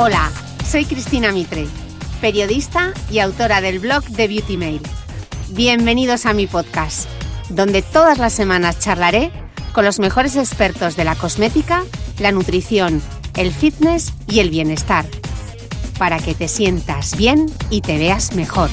Hola, soy Cristina Mitre, periodista y autora del blog de Beauty Mail. Bienvenidos a mi podcast, donde todas las semanas charlaré con los mejores expertos de la cosmética, la nutrición, el fitness y el bienestar, para que te sientas bien y te veas mejor.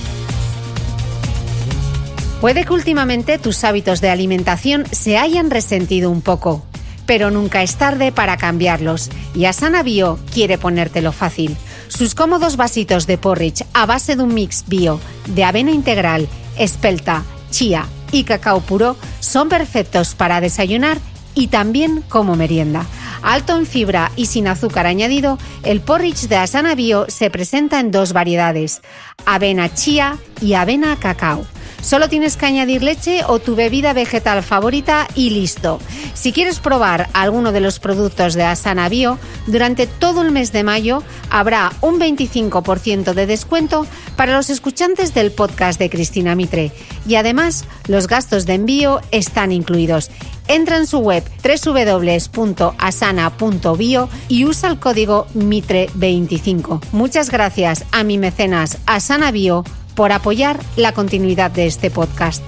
Puede que últimamente tus hábitos de alimentación se hayan resentido un poco, pero nunca es tarde para cambiarlos, y Asana Bio quiere ponértelo fácil. Sus cómodos vasitos de porridge a base de un mix bio de avena integral, espelta, chía y cacao puro son perfectos para desayunar y también como merienda. Alto en fibra y sin azúcar añadido, el porridge de Asana Bio se presenta en dos variedades: avena chía y avena cacao. Solo tienes que añadir leche o tu bebida vegetal favorita y listo. Si quieres probar alguno de los productos de Asana Bio, durante todo el mes de mayo habrá un 25% de descuento para los escuchantes del podcast de Cristina Mitre. Y además, los gastos de envío están incluidos. Entra en su web www.asana.bio y usa el código MITRE25. Muchas gracias a mi mecenas Asana Bio por apoyar la continuidad de este podcast.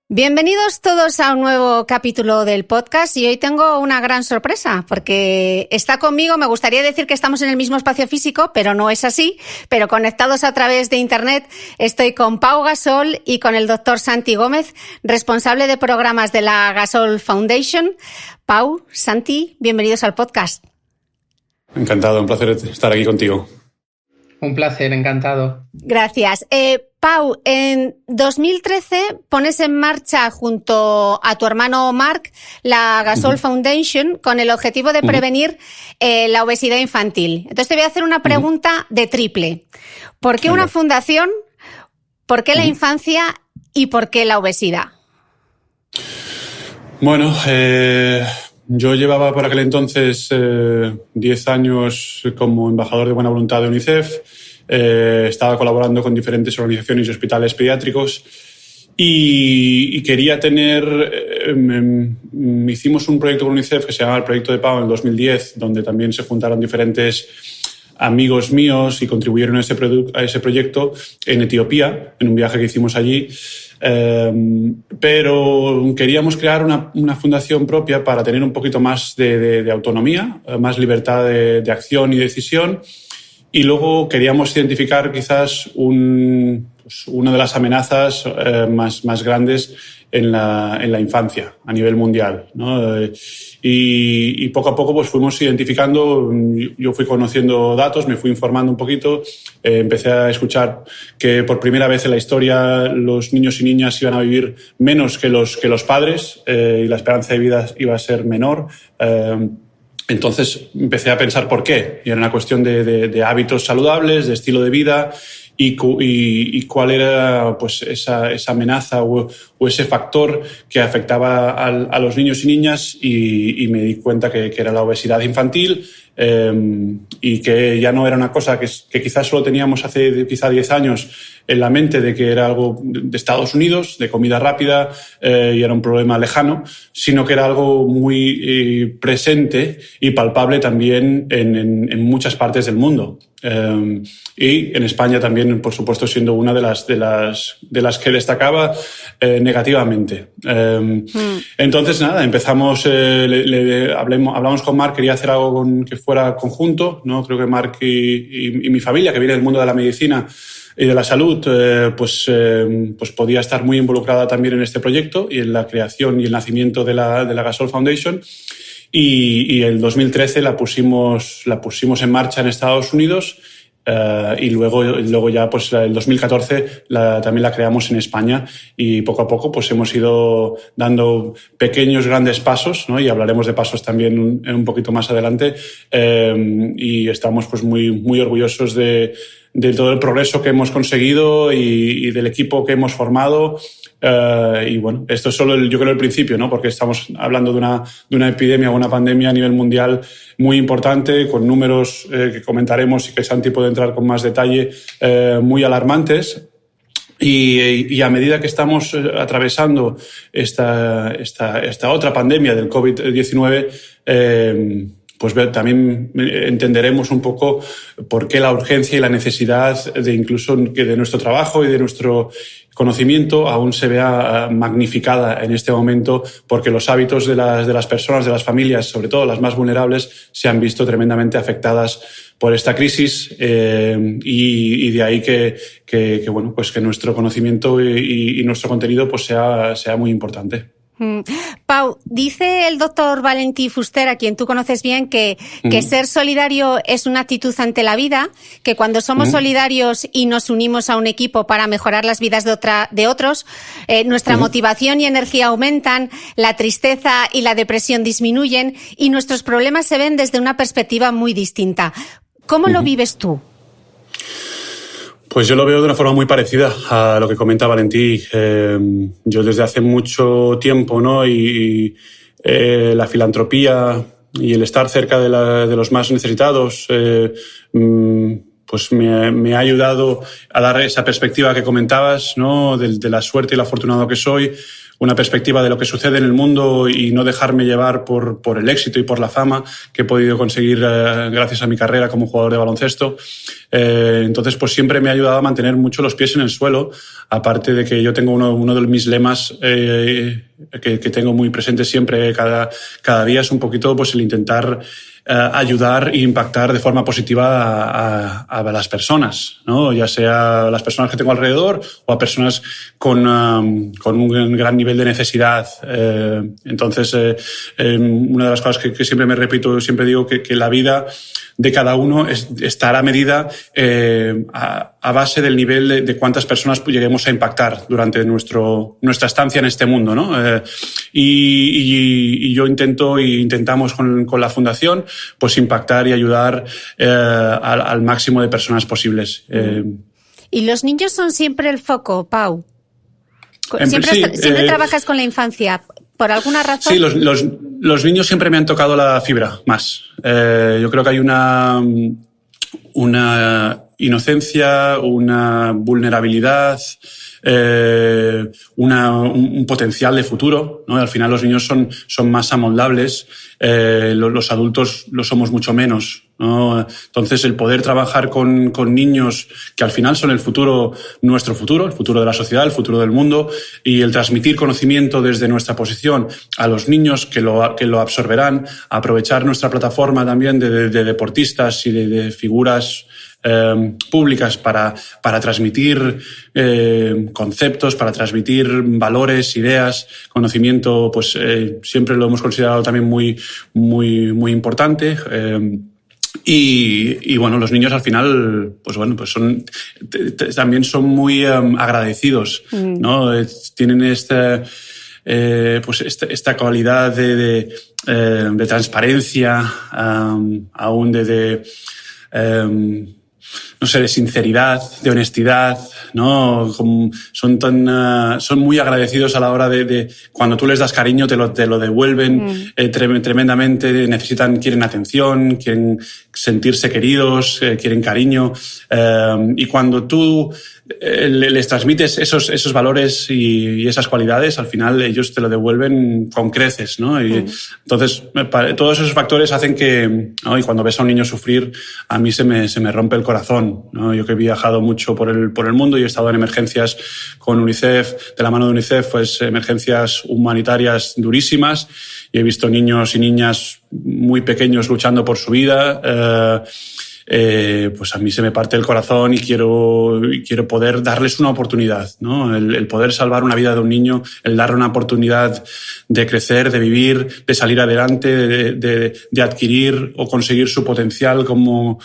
Bienvenidos todos a un nuevo capítulo del podcast, y hoy tengo una gran sorpresa porque está conmigo. Me gustaría decir que estamos en el mismo espacio físico, pero no es así, pero conectados a través de internet. Estoy con Pau Gasol y con el doctor Santi Gómez, responsable de programas de la Gasol Foundation. Pau, Santi, bienvenidos al podcast. Encantado, un placer estar aquí contigo. Un placer, encantado. Gracias. Pau, en 2013 pones en marcha junto a tu hermano Marc la Gasol Foundation con el objetivo de prevenir la obesidad infantil. Entonces te voy a hacer una pregunta de triple. ¿Por qué una fundación? ¿Por qué la infancia? ¿Y por qué la obesidad? Bueno, yo llevaba por aquel entonces 10 años como embajador de buena voluntad de UNICEF. Estaba colaborando con diferentes organizaciones y hospitales pediátricos y quería tener... hicimos un proyecto con UNICEF que se llama el Proyecto de Pau en el 2010, donde también se juntaron diferentes amigos míos y contribuyeron a ese proyecto en Etiopía, en un viaje que hicimos allí. Pero queríamos crear una fundación propia para tener un poquito más de autonomía, más libertad de acción y decisión, y luego queríamos identificar quizás una de las amenazas más grandes en la infancia a nivel mundial, ¿no? Y poco a poco pues fuimos identificando. Yo fui conociendo datos, me fui informando un poquito, empecé a escuchar que por primera vez en la historia los niños y niñas iban a vivir menos que los padres, y la esperanza de vida iba a ser menor. Entonces empecé a pensar por qué, y era una cuestión de hábitos saludables, de estilo de vida, y cuál era pues esa amenaza o ese factor que afectaba a los niños y niñas, y me di cuenta que era la obesidad infantil, y que ya no era una cosa que quizás solo teníamos hace quizá 10 años en la mente, de que era algo de Estados Unidos, de comida rápida, y era un problema lejano, sino que era algo muy presente y palpable también en muchas partes del mundo. Y en España también, por supuesto, siendo una de las que destacaba negativamente. Entonces, nada, empezamos, hablamos con Marc. Quería hacer algo que fuera conjunto, ¿no? Creo que Marc y mi familia, que viene del mundo de la medicina y de la salud, pues podía estar muy involucrada también en este proyecto y en la creación y el nacimiento de la Gasol Foundation. Y el 2013 la pusimos en marcha en Estados Unidos, y luego ya pues el 2014 también la creamos en España, y poco a poco pues hemos ido dando pequeños grandes pasos, ¿no? Y hablaremos de pasos también un poquito más adelante, y estamos pues muy orgullosos de todo el progreso que hemos conseguido y del equipo que hemos formado. Y bueno, esto es solo yo creo el principio, ¿no? Porque estamos hablando de una epidemia o una pandemia a nivel mundial muy importante, con números que comentaremos y que Santi puede entrar con más detalle, muy alarmantes. Y a medida que estamos atravesando esta otra pandemia del COVID-19, pues también entenderemos un poco por qué la urgencia y la necesidad de incluso que de nuestro trabajo y de nuestro conocimiento aún se vea magnificada en este momento, porque los hábitos de las personas, de las familias, sobre todo las más vulnerables, se han visto tremendamente afectadas por esta crisis, y de ahí que bueno, pues que nuestro conocimiento y nuestro contenido pues sea muy importante. Pau, dice el doctor Valentí Fuster, a quien tú conoces bien, que ser solidario es una actitud ante la vida, que cuando somos solidarios y nos unimos a un equipo para mejorar las vidas de otros, nuestra motivación y energía aumentan, la tristeza y la depresión disminuyen y nuestros problemas se ven desde una perspectiva muy distinta. ¿Cómo lo vives tú? Pues yo lo veo de una forma muy parecida a lo que comenta Valentí. Yo desde hace mucho tiempo, ¿no? Y la filantropía y el estar cerca de los más necesitados, pues me ha ayudado a dar esa perspectiva que comentabas, ¿no? De la suerte y lo afortunado que soy, una perspectiva de lo que sucede en el mundo y no dejarme llevar por el éxito y por la fama que he podido conseguir gracias a mi carrera como jugador de baloncesto. Entonces, pues siempre me ha ayudado a mantener mucho los pies en el suelo, aparte de que yo tengo uno de mis lemas que tengo muy presente siempre cada día, es un poquito pues el intentar ayudar e impactar de forma positiva a las personas, ¿no? Ya sea las personas que tengo alrededor o a personas con un gran nivel de necesidad. Entonces, una de las cosas que siempre me repito, siempre digo que la vida de cada uno estará medida a base del nivel de cuántas personas lleguemos a impactar durante nuestra estancia en este mundo, ¿no? Y yo intentamos con la Fundación pues impactar y ayudar al máximo de personas posibles. ¿Y los niños son siempre el foco, Pau? Siempre trabajas con la infancia. ¿Por alguna razón? Sí, los niños siempre me han tocado la fibra más. Yo creo que hay una inocencia, una vulnerabilidad, un potencial de futuro, ¿no? Al final los niños son más amoldables, los adultos lo somos mucho menos, ¿no? Entonces el poder trabajar con niños que al final son el futuro, nuestro futuro, el futuro de la sociedad, el futuro del mundo, y el transmitir conocimiento desde nuestra posición a los niños que lo absorberán, aprovechar nuestra plataforma también de deportistas y de figuras públicas para transmitir conceptos, para transmitir valores, ideas, conocimiento, pues siempre lo hemos considerado también muy, muy, muy importante. Y bueno, los niños al final, pues bueno, pues también son muy agradecidos, ¿no? Tienen esta cualidad de transparencia, aún no sé, de sinceridad, de honestidad, ¿no? Son muy agradecidos a la hora de cuando tú les das cariño te lo devuelven tremendamente, quieren atención, quieren sentirse queridos, quieren cariño, y cuando tú les transmites esos valores y esas cualidades, al final ellos te lo devuelven con creces, ¿no? Y entonces todos esos factores hacen que, ¿no? Y cuando ves a un niño sufrir, a mí se me rompe el corazón, ¿no? Yo que he viajado mucho por el mundo y he estado en emergencias con UNICEF, de la mano de UNICEF, pues emergencias humanitarias durísimas, y he visto niños y niñas muy pequeños luchando por su vida. Pues a mí se me parte el corazón y quiero poder darles una oportunidad, ¿no? El poder salvar una vida de un niño, el darle una oportunidad de crecer, de vivir, de salir adelante, de adquirir o conseguir su potencial como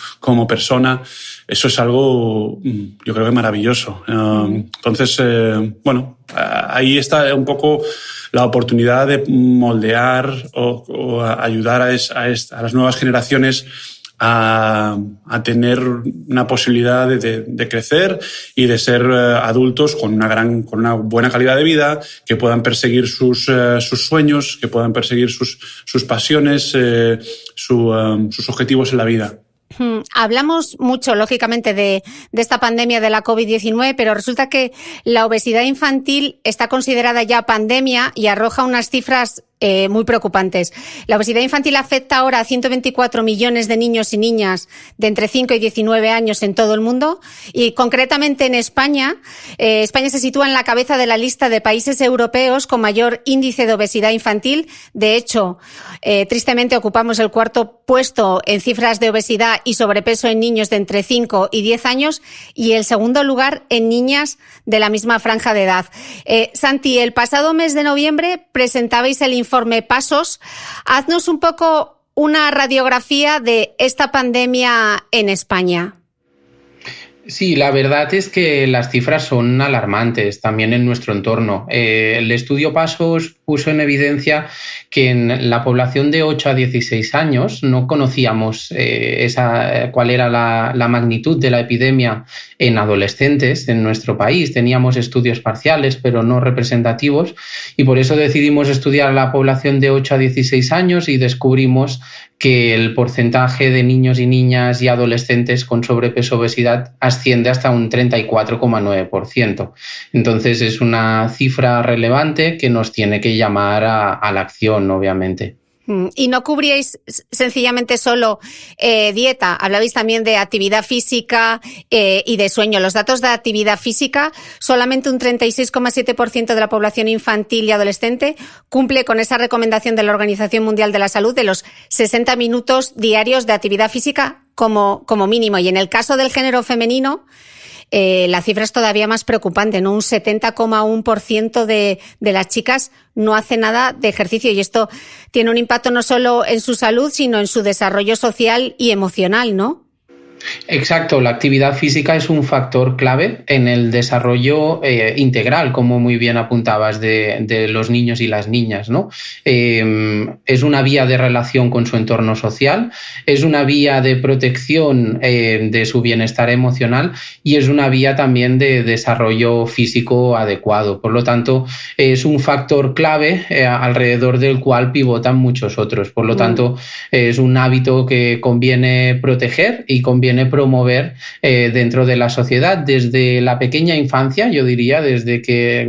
persona. Eso es algo, yo creo que maravilloso. Entonces, bueno, ahí está un poco la oportunidad de moldear o ayudar a las nuevas generaciones a tener una posibilidad de crecer y de ser adultos con una buena calidad de vida, que puedan perseguir sus sueños, que puedan perseguir sus pasiones, sus objetivos en la vida. Hablamos mucho, lógicamente, de esta pandemia de la COVID-19, pero resulta que la obesidad infantil está considerada ya pandemia y arroja unas cifras muy preocupantes. La obesidad infantil afecta ahora a 124 millones de niños y niñas de entre 5 y 19 años en todo el mundo y concretamente en España. España se sitúa en la cabeza de la lista de países europeos con mayor índice de obesidad infantil. De hecho, tristemente ocupamos el cuarto puesto en cifras de obesidad y sobrepeso en niños de entre 5 y 10 años y el segundo lugar en niñas de la misma franja de edad. Santi, el pasado mes de noviembre presentabais el informe Pasos. Haznos un poco una radiografía de esta pandemia en España. Sí, la verdad es que las cifras son alarmantes también en nuestro entorno. El estudio Pasos puso en evidencia que en la población de 8 a 16 años no conocíamos cuál era la magnitud de la epidemia en adolescentes en nuestro país. Teníamos estudios parciales, pero no representativos, y por eso decidimos estudiar la población de 8 a 16 años y descubrimos que el porcentaje de niños y niñas y adolescentes con sobrepeso o obesidad asciende hasta un 34,9%. Entonces es una cifra relevante que nos tiene que llamar a la acción, obviamente. Y no cubríais sencillamente solo dieta, hablabais también de actividad física y de sueño. Los datos de actividad física, solamente un 36,7% de la población infantil y adolescente cumple con esa recomendación de la Organización Mundial de la Salud de los 60 minutos diarios de actividad física como mínimo. Y en el caso del género femenino, la cifra es todavía más preocupante, ¿no? Un 70,1% de las chicas no hace nada de ejercicio y esto tiene un impacto no solo en su salud, sino en su desarrollo social y emocional, ¿no? Exacto, la actividad física es un factor clave en el desarrollo integral, como muy bien apuntabas, de los niños y las niñas, ¿no? Es una vía de relación con su entorno social, es una vía de protección de su bienestar emocional y es una vía también de desarrollo físico adecuado. Por lo tanto, es un factor clave alrededor del cual pivotan muchos otros. Por lo tanto, es un hábito que conviene proteger y conviene promover dentro de la sociedad desde la pequeña infancia, yo diría,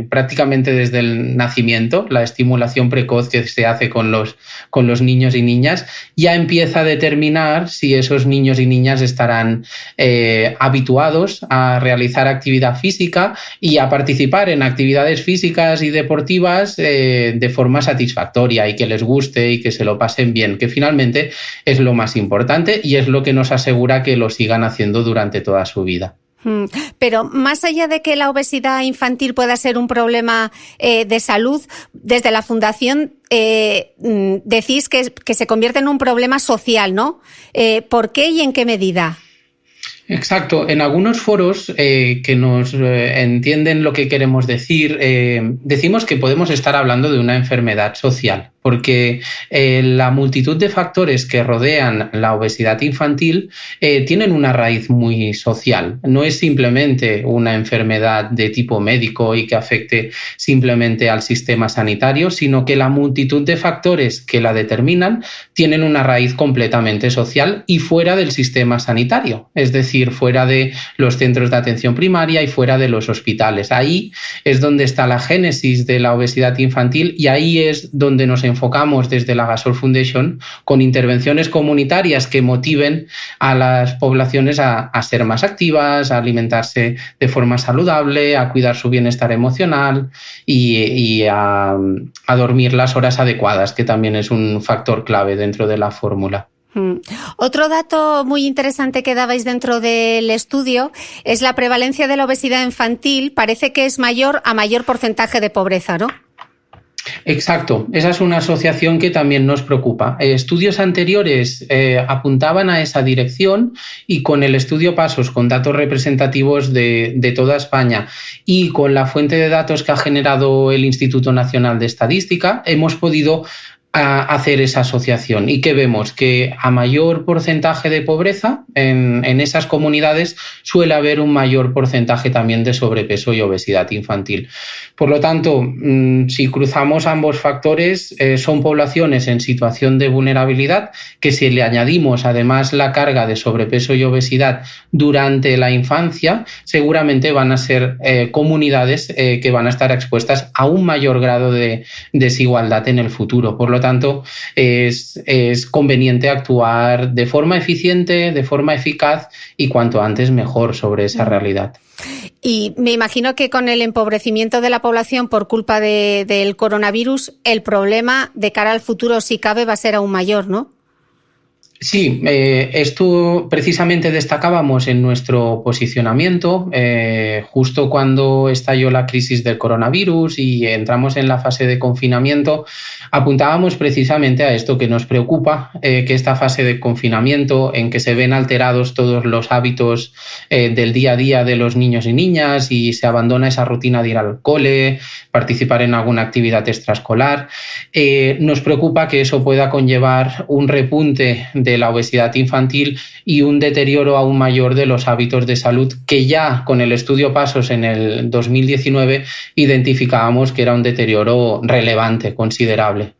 prácticamente desde el nacimiento. La estimulación precoz que se hace con los niños y niñas ya empieza a determinar si esos niños y niñas estarán habituados a realizar actividad física y a participar en actividades físicas y deportivas de forma satisfactoria y que les guste y que se lo pasen bien, que finalmente es lo más importante y es lo que nos asegura que lo sigan haciendo durante toda su vida. Pero más allá de que la obesidad infantil pueda ser un problema de salud, desde la Fundación decís que se convierte en un problema social, ¿no? ¿Por qué y en qué medida? Exacto. En algunos foros que nos entienden lo que queremos decir, decimos que podemos estar hablando de una enfermedad social, porque la multitud de factores que rodean la obesidad infantil tienen una raíz muy social. No es simplemente una enfermedad de tipo médico y que afecte simplemente al sistema sanitario, sino que la multitud de factores que la determinan tienen una raíz completamente social y fuera del sistema sanitario, es decir, fuera de los centros de atención primaria y fuera de los hospitales. Ahí es donde está la génesis de la obesidad infantil y ahí es donde nos enfocamos desde la Gasol Foundation con intervenciones comunitarias que motiven a las poblaciones a ser más activas, a alimentarse de forma saludable, a cuidar su bienestar emocional y a dormir las horas adecuadas, que también es un factor clave dentro de la fórmula. Otro dato muy interesante que dabais dentro del estudio es la prevalencia de la obesidad infantil. Parece que es mayor a mayor porcentaje de pobreza, ¿no? Exacto, esa es una asociación que también nos preocupa. Estudios anteriores apuntaban a esa dirección y con el estudio Pasos, con datos representativos de toda España y con la fuente de datos que ha generado el Instituto Nacional de Estadística, hemos podido a hacer esa asociación. ¿Y qué vemos? Que a mayor porcentaje de pobreza en esas comunidades suele haber un mayor porcentaje también de sobrepeso y obesidad infantil. Por lo tanto, si cruzamos ambos factores, son poblaciones en situación de vulnerabilidad que, si le añadimos además la carga de sobrepeso y obesidad durante la infancia, seguramente van a ser comunidades que van a estar expuestas a un mayor grado de desigualdad en el futuro. Por lo tanto, es conveniente actuar de forma eficiente, de forma eficaz y cuanto antes mejor sobre esa realidad. Y me imagino que con el empobrecimiento de la población por culpa del coronavirus, el problema de cara al futuro, si cabe, va a ser aún mayor, ¿no? Sí, esto precisamente destacábamos en nuestro posicionamiento justo cuando estalló la crisis del coronavirus y entramos en la fase de confinamiento. Apuntábamos precisamente a esto, que nos preocupa, que esta fase de confinamiento en que se ven alterados todos los hábitos del día a día de los niños y niñas y se abandona esa rutina de ir al cole, participar en alguna actividad extraescolar. Nos preocupa que eso pueda conllevar un repunte de la obesidad infantil y un deterioro aún mayor de los hábitos de salud que ya con el estudio PASOS en el 2019 identificábamos que era un deterioro relevante, considerable.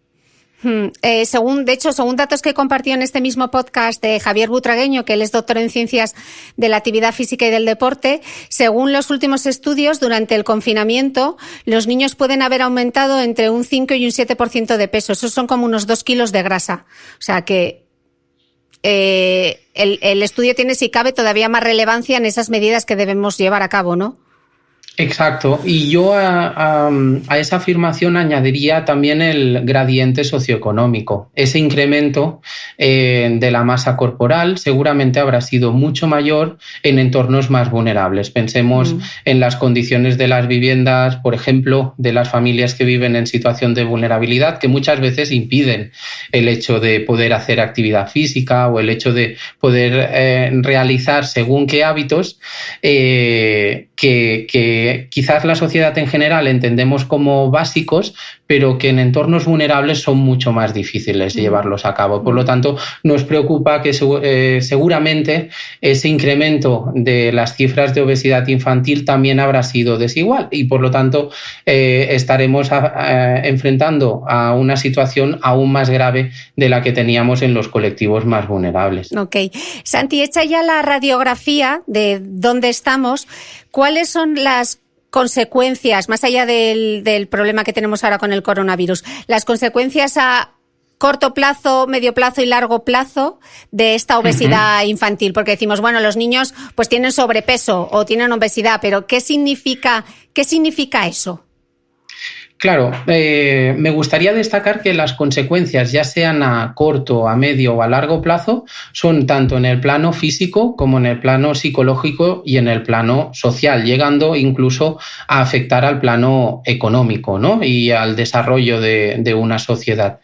Según datos que compartió en este mismo podcast de Javier Butragueño, que él es doctor en Ciencias de la Actividad Física y del Deporte, según los últimos estudios, durante el confinamiento, los niños pueden haber aumentado entre un 5 y un 7% de peso. Esos son como unos 2 kilos de grasa. O sea que el estudio tiene, si cabe, todavía más relevancia en esas medidas que debemos llevar a cabo, ¿no? Exacto, y yo a esa afirmación añadiría también el gradiente socioeconómico. Ese incremento de la masa corporal seguramente habrá sido mucho mayor en entornos más vulnerables. Pensemos en las condiciones de las viviendas, por ejemplo, de las familias que viven en situación de vulnerabilidad, que muchas veces impiden el hecho de poder hacer actividad física o el hecho de poder realizar según qué hábitos que quizás la sociedad en general entendemos como básicos, pero que en entornos vulnerables son mucho más difíciles de llevarlos a cabo. Por lo tanto, nos preocupa que seguramente ese incremento de las cifras de obesidad infantil también habrá sido desigual y, por lo tanto, estaremos enfrentando a una situación aún más grave de la que teníamos en los colectivos más vulnerables. Ok. Santi, hecha ya la radiografía de dónde estamos, ¿cuáles son las consecuencias, más allá del problema que tenemos ahora con el coronavirus, las consecuencias a corto plazo, medio plazo y largo plazo de esta obesidad infantil? Porque decimos, bueno, los niños pues tienen sobrepeso o tienen obesidad, pero ¿qué significa eso? Claro, me gustaría destacar que las consecuencias, ya sean a corto, a medio o a largo plazo, son tanto en el plano físico como en el plano psicológico y en el plano social, llegando incluso a afectar al plano económico, ¿no? Y al desarrollo de una sociedad.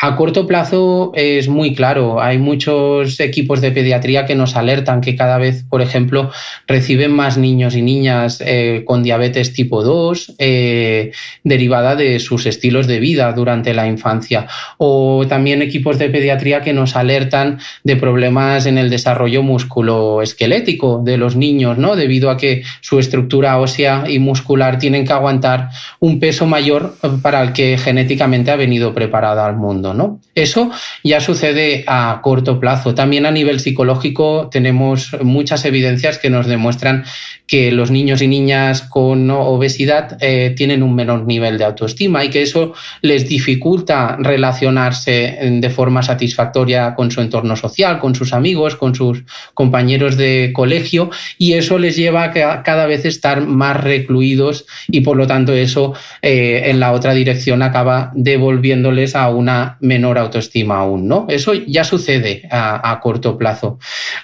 A corto plazo es muy claro, hay muchos equipos de pediatría que nos alertan que cada vez, por ejemplo, reciben más niños y niñas con diabetes tipo 2, derivada de sus estilos de vida durante la infancia, o también equipos de pediatría que nos alertan de problemas en el desarrollo musculoesquelético de los niños, ¿no? Debido a que su estructura ósea y muscular tienen que aguantar un peso mayor para el que genéticamente ha venido preparada al mundo, ¿no? Eso ya sucede a corto plazo. También a nivel psicológico tenemos muchas evidencias que nos demuestran que los niños y niñas con obesidad tienen un menor nivel de autoestima y que eso les dificulta relacionarse de forma satisfactoria con su entorno social, con sus amigos, con sus compañeros de colegio, y eso les lleva a cada vez estar más recluidos y, por lo tanto, eso en la otra dirección acaba devolviéndoles a una menor autoestima aún, ¿no? Eso ya sucede a corto plazo.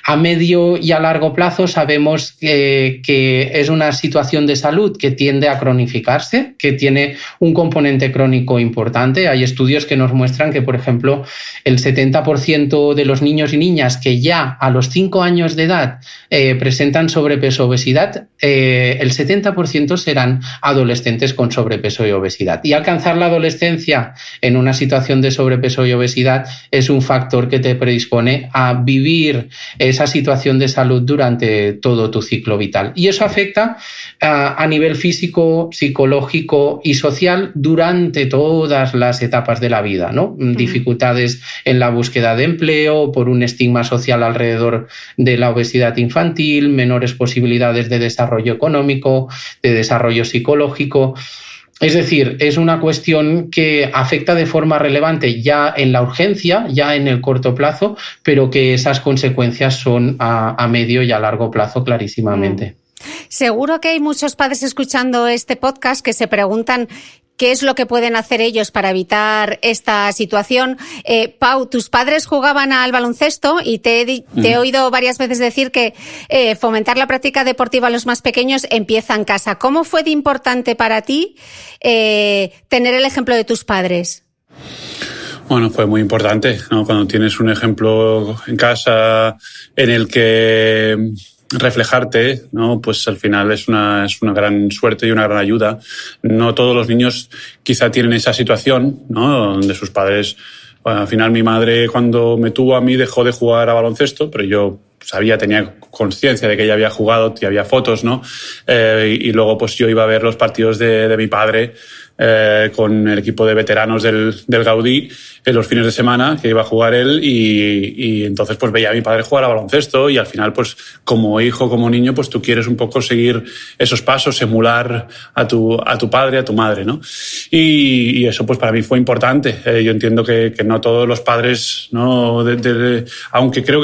A medio y a largo plazo sabemos que es una situación de salud que tiende a cronificarse, que tiene un componente crónico importante. Hay estudios que nos muestran que, por ejemplo, el 70% de los niños y niñas que ya a los 5 años de edad presentan sobrepeso o obesidad, el 70% serán adolescentes con sobrepeso y obesidad. Y alcanzar la adolescencia en una situación de sobrepeso y obesidad es un factor que te predispone a vivir esa situación de salud durante todo tu ciclo vital. Y eso afecta a nivel físico, psicológico y social durante todas las etapas de la vida, ¿no? Dificultades en la búsqueda de empleo, por un estigma social alrededor de la obesidad infantil, menores posibilidades de desarrollo económico, de desarrollo psicológico. Es decir, es una cuestión que afecta de forma relevante ya en la urgencia, ya en el corto plazo, pero que esas consecuencias son a medio y a largo plazo clarísimamente. Seguro que hay muchos padres escuchando este podcast que se preguntan ¿qué es lo que pueden hacer ellos para evitar esta situación? Pau, tus padres jugaban al baloncesto y te he oído varias veces decir que fomentar la práctica deportiva a los más pequeños empieza en casa. ¿Cómo fue de importante para ti tener el ejemplo de tus padres? Bueno, fue muy importante, ¿no? Cuando tienes un ejemplo en casa en el que reflejarte, ¿no? Pues al final es una gran suerte y una gran ayuda. No todos los niños quizá tienen esa situación, ¿no? Donde sus padres, bueno, al final mi madre cuando me tuvo a mí dejó de jugar a baloncesto, pero yo tenía conciencia de que ella había jugado, y había fotos, ¿no? Y luego pues yo iba a ver los partidos de mi padre con el equipo de veteranos del Gaudí en los fines de semana que iba a jugar él y entonces pues veía a mi padre jugar a baloncesto y al final pues como hijo, como niño, pues tú quieres un poco seguir esos pasos, emular a tu padre, a tu madre, ¿no? Y eso pues para mí fue importante. Yo entiendo que no todos los padres, ¿no? Aunque creo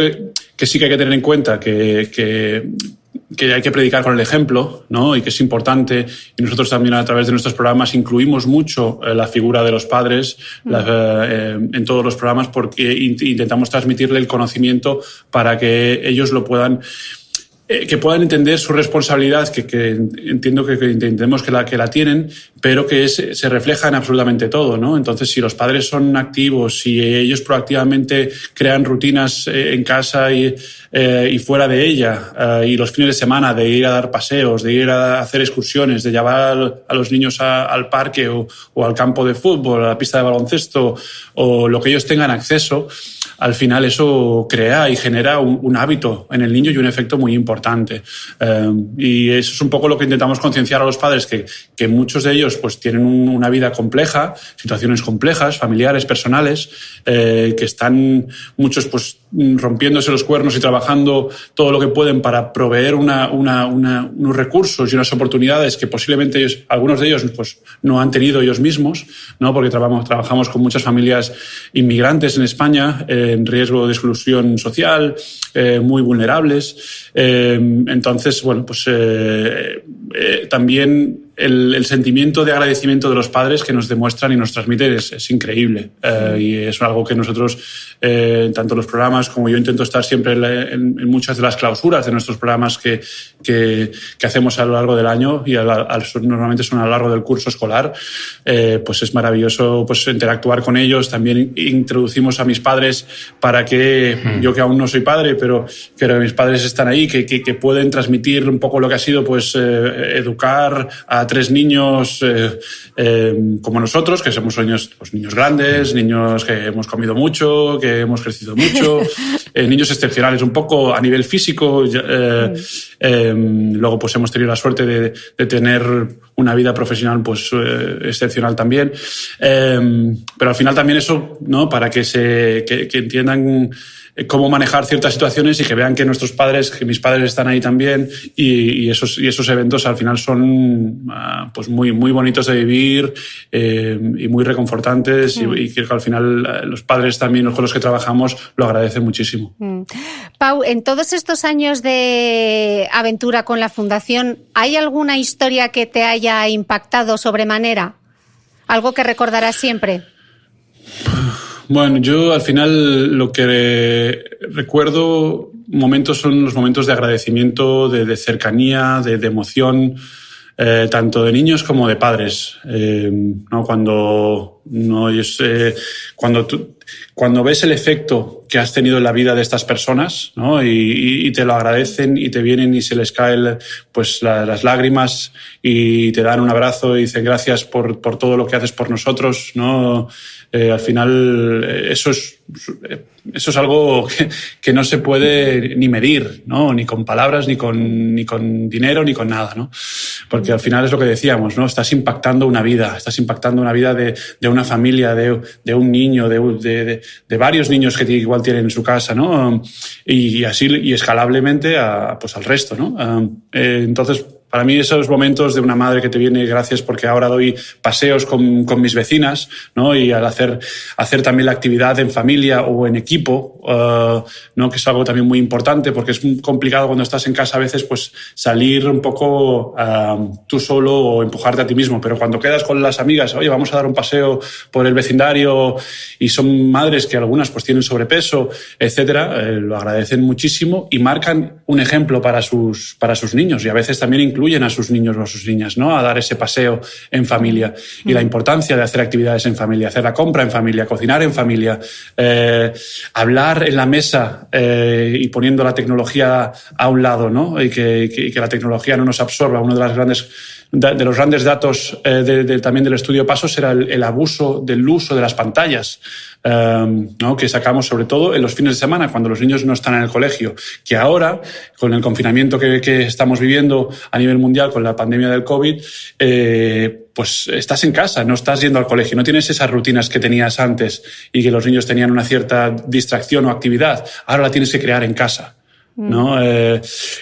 que sí que hay que tener en cuenta que hay que predicar con el ejemplo, ¿no? Y que es importante. Y nosotros también a través de nuestros programas incluimos mucho la figura de los padres en todos los programas porque intentamos transmitirle el conocimiento para que ellos lo puedan entender su responsabilidad, que entiendo que entendemos que la tienen, pero que se refleja en absolutamente todo, ¿no? Entonces, si los padres son activos, si ellos proactivamente crean rutinas en casa y fuera de ella, y los fines de semana de ir a dar paseos, de ir a hacer excursiones, de llevar a los niños al parque o al campo de fútbol, a la pista de baloncesto, o lo que ellos tengan acceso, al final eso crea y genera un hábito en el niño y un efecto muy importante. Y eso es un poco lo que intentamos concienciar a los padres, que muchos de ellos pues tienen una vida compleja, situaciones complejas, familiares, personales, que están muchos pues rompiéndose los cuernos y trabajando todo lo que pueden para proveer unos recursos y unas oportunidades que posiblemente algunos de ellos pues no han tenido ellos mismos, ¿no? Porque trabajamos con muchas familias inmigrantes en España en riesgo de exclusión social, muy vulnerables. Entonces, bueno, pues también el sentimiento de agradecimiento de los padres que nos demuestran y nos transmiten es increíble. Y es algo que nosotros, tanto los programas como yo intento estar siempre en muchas de las clausuras de nuestros programas que hacemos a lo largo del año y normalmente son a lo largo del curso escolar, pues es maravilloso pues interactuar con ellos. También introducimos a mis padres para que yo que aún no soy padre, pero mis padres están ahí, que pueden transmitir un poco lo que ha sido pues educar a 3 niños como nosotros, que somos niños grandes, niños que hemos comido mucho, que hemos crecido mucho, niños excepcionales un poco a nivel físico. Luego pues hemos tenido la suerte de tener una vida profesional pues excepcional también. Pero al final también eso, ¿no? Para que entiendan cómo manejar ciertas situaciones y que vean que que mis padres están ahí también y esos eventos al final son pues muy, muy bonitos de vivir y muy reconfortantes y que al final los padres también con los que trabajamos lo agradecen muchísimo. Pau, en todos estos años de aventura con la Fundación, ¿hay alguna historia que te haya impactado sobremanera? ¿Algo que recordarás siempre? Bueno, yo al final lo que recuerdo son los momentos de agradecimiento, de cercanía, de emoción, tanto de niños como de padres. ¿No? Cuando ves el efecto que has tenido en la vida de estas personas, ¿no? y te lo agradecen y te vienen y se les caen las lágrimas y te dan un abrazo y dicen gracias por todo lo que haces por nosotros, ¿no? Al final eso es algo que no se puede ni medir, ¿no? Ni con palabras, ni con dinero, ni con nada, ¿no? Porque al final es lo que decíamos, ¿no? Estás impactando una vida de una familia, de un niño, de varios niños que igual tienen en su casa, ¿no? Y así, y escalablemente al resto, ¿no? Entonces, para mí esos momentos de una madre que te viene, gracias porque ahora doy paseos con mis vecinas, ¿no? Y al hacer también la actividad en familia o en equipo, ¿no? Que es algo también muy importante porque es muy complicado cuando estás en casa a veces pues salir un poco tú solo o empujarte a ti mismo, pero cuando quedas con las amigas, oye, vamos a dar un paseo por el vecindario y son madres que algunas pues tienen sobrepeso, etcétera, lo agradecen muchísimo y marcan un ejemplo para sus niños y a veces también incluyen a sus niños o a sus niñas, ¿no? A dar ese paseo en familia y la importancia de hacer actividades en familia, hacer la compra en familia, cocinar en familia, hablar en la mesa y poniendo la tecnología a un lado, ¿no? Y que la tecnología no nos absorba. Uno de los grandes datos también del estudio Pasos era el abuso del uso de las pantallas, ¿no? Que sacamos sobre todo en los fines de semana, cuando los niños no están en el colegio, que ahora, con el confinamiento que estamos viviendo a nivel mundial con la pandemia del COVID, pues estás en casa, no estás yendo al colegio, no tienes esas rutinas que tenías antes y que los niños tenían una cierta distracción o actividad, ahora la tienes que crear en casa, ¿no?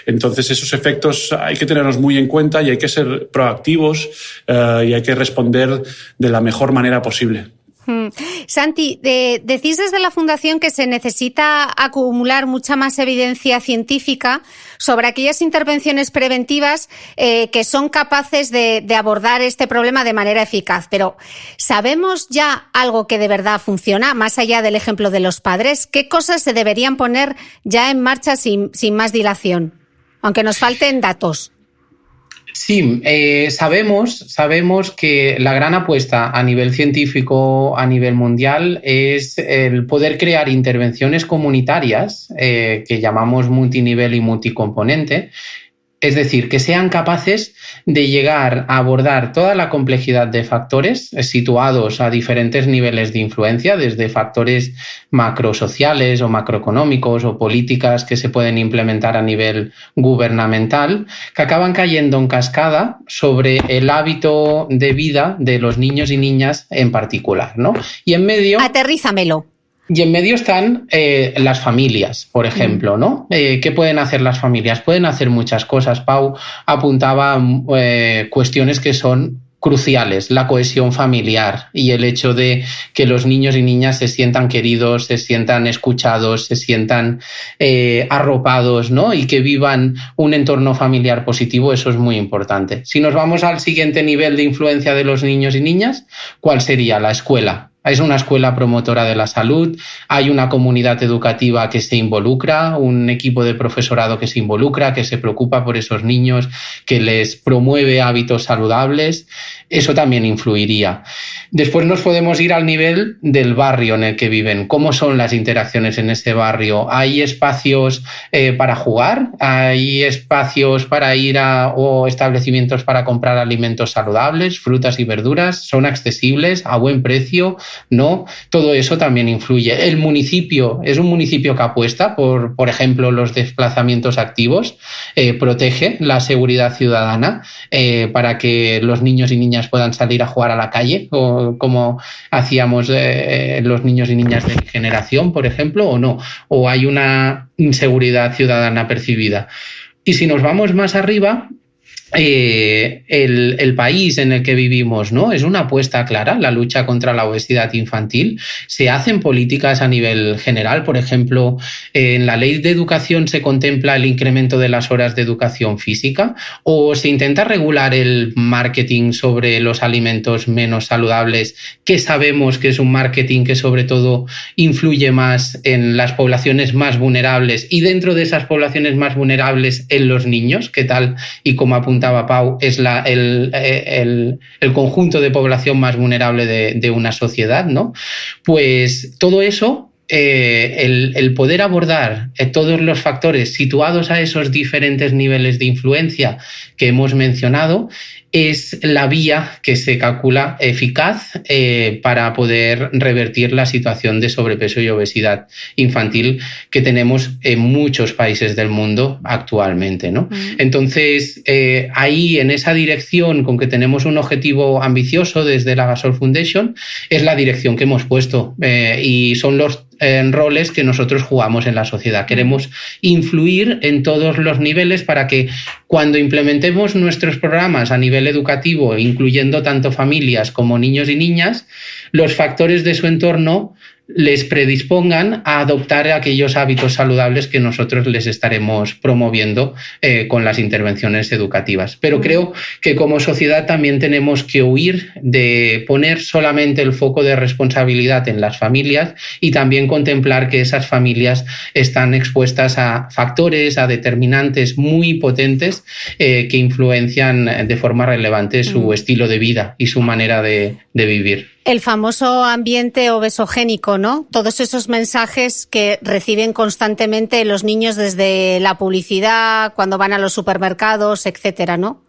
Entonces esos efectos hay que tenerlos muy en cuenta y hay que ser proactivos y hay que responder de la mejor manera posible. Santi, decís desde la Fundación que se necesita acumular mucha más evidencia científica sobre aquellas intervenciones preventivas que son capaces de abordar este problema de manera eficaz. Pero ¿sabemos ya algo que de verdad funciona, más allá del ejemplo de los padres? ¿Qué cosas se deberían poner ya en marcha sin más dilación? Aunque nos falten datos. Sí, sabemos que la gran apuesta a nivel científico, a nivel mundial, es el poder crear intervenciones comunitarias que llamamos multinivel y multicomponente. Es decir, que sean capaces de llegar a abordar toda la complejidad de factores situados a diferentes niveles de influencia, desde factores macrosociales o macroeconómicos o políticas que se pueden implementar a nivel gubernamental, que acaban cayendo en cascada sobre el hábito de vida de los niños y niñas en particular, ¿no? Y en medio... Aterrízamelo. Y en medio están las familias, por ejemplo, ¿no? ¿Qué pueden hacer las familias? Pueden hacer muchas cosas. Pau apuntaba cuestiones que son cruciales, la cohesión familiar y el hecho de que los niños y niñas se sientan queridos, se sientan escuchados, se sientan arropados, ¿no? Y que vivan un entorno familiar positivo, eso es muy importante. Si nos vamos al siguiente nivel de influencia de los niños y niñas, ¿cuál sería? La escuela. Es una escuela promotora de la salud, hay una comunidad educativa que se involucra, un equipo de profesorado que se involucra, que se preocupa por esos niños, que les promueve hábitos saludables. Eso también influiría. Después nos podemos ir al nivel del barrio en el que viven. ¿Cómo son las interacciones en ese barrio? ¿Hay espacios para jugar? ¿Hay espacios para ir o establecimientos para comprar alimentos saludables, frutas y verduras? ¿Son accesibles a buen precio? ¿No? Todo eso también influye. El municipio es un municipio que apuesta por ejemplo, los desplazamientos activos, protege la seguridad ciudadana para que los niños y niñas puedan salir a jugar a la calle, o como hacíamos los niños y niñas de mi generación, por ejemplo, o no, o hay una inseguridad ciudadana percibida. Y si nos vamos más arriba, el país en el que vivimos, ¿no? Es una apuesta clara, la lucha contra la obesidad infantil. Se hacen políticas a nivel general, por ejemplo, en la ley de educación se contempla el incremento de las horas de educación física, o se intenta regular el marketing sobre los alimentos menos saludables, que sabemos que es un marketing que sobre todo influye más en las poblaciones más vulnerables y dentro de esas poblaciones más vulnerables en los niños, que tal y como apunta apuntaba Pau, es el conjunto de población más vulnerable de una sociedad, ¿no? Pues todo eso, el poder abordar todos los factores situados a esos diferentes niveles de influencia que hemos mencionado, es la vía que se calcula eficaz para poder revertir la situación de sobrepeso y obesidad infantil que tenemos en muchos países del mundo actualmente, ¿no? Entonces, ahí en esa dirección, con que tenemos un objetivo ambicioso desde la Gasol Foundation, es la dirección que hemos puesto y son los roles que nosotros jugamos en la sociedad. Queremos influir en todos los niveles para que cuando implementemos nuestros programas a nivel educativo, incluyendo tanto familias como niños y niñas, los factores de su entorno les predispongan a adoptar aquellos hábitos saludables que nosotros les estaremos promoviendo con las intervenciones educativas. Pero creo que como sociedad también tenemos que huir de poner solamente el foco de responsabilidad en las familias y también contemplar que esas familias están expuestas a factores, a determinantes muy potentes que influencian de forma relevante su estilo de vida y su manera de vivir. El famoso ambiente obesogénico, ¿no? Todos esos mensajes que reciben constantemente los niños desde la publicidad, cuando van a los supermercados, etcétera, ¿no?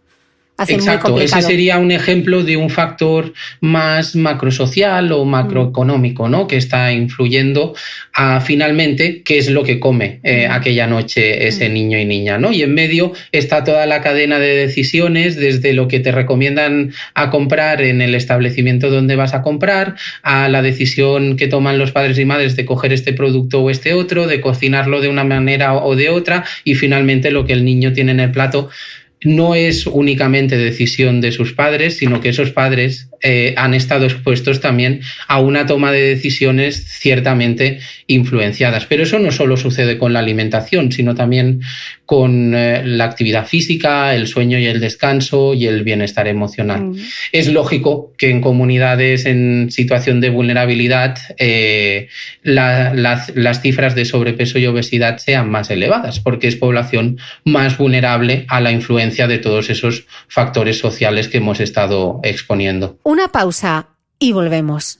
Exacto, ese sería un ejemplo de un factor más macrosocial o macroeconómico, ¿no? Que está influyendo a finalmente qué es lo que come aquella noche ese niño y niña, ¿no? Y en medio está toda la cadena de decisiones, desde lo que te recomiendan a comprar en el establecimiento donde vas a comprar, a la decisión que toman los padres y madres de coger este producto o este otro, de cocinarlo de una manera o de otra, y finalmente lo que el niño tiene en el plato no es únicamente decisión de sus padres, sino que esos padres han estado expuestos también a una toma de decisiones ciertamente influenciadas. Pero eso no solo sucede con la alimentación, sino también con la actividad física, el sueño y el descanso y el bienestar emocional. Es lógico que en comunidades en situación de vulnerabilidad las cifras de sobrepeso y obesidad sean más elevadas, porque es población más vulnerable a la influencia de todos esos factores sociales que hemos estado exponiendo. Una pausa y volvemos.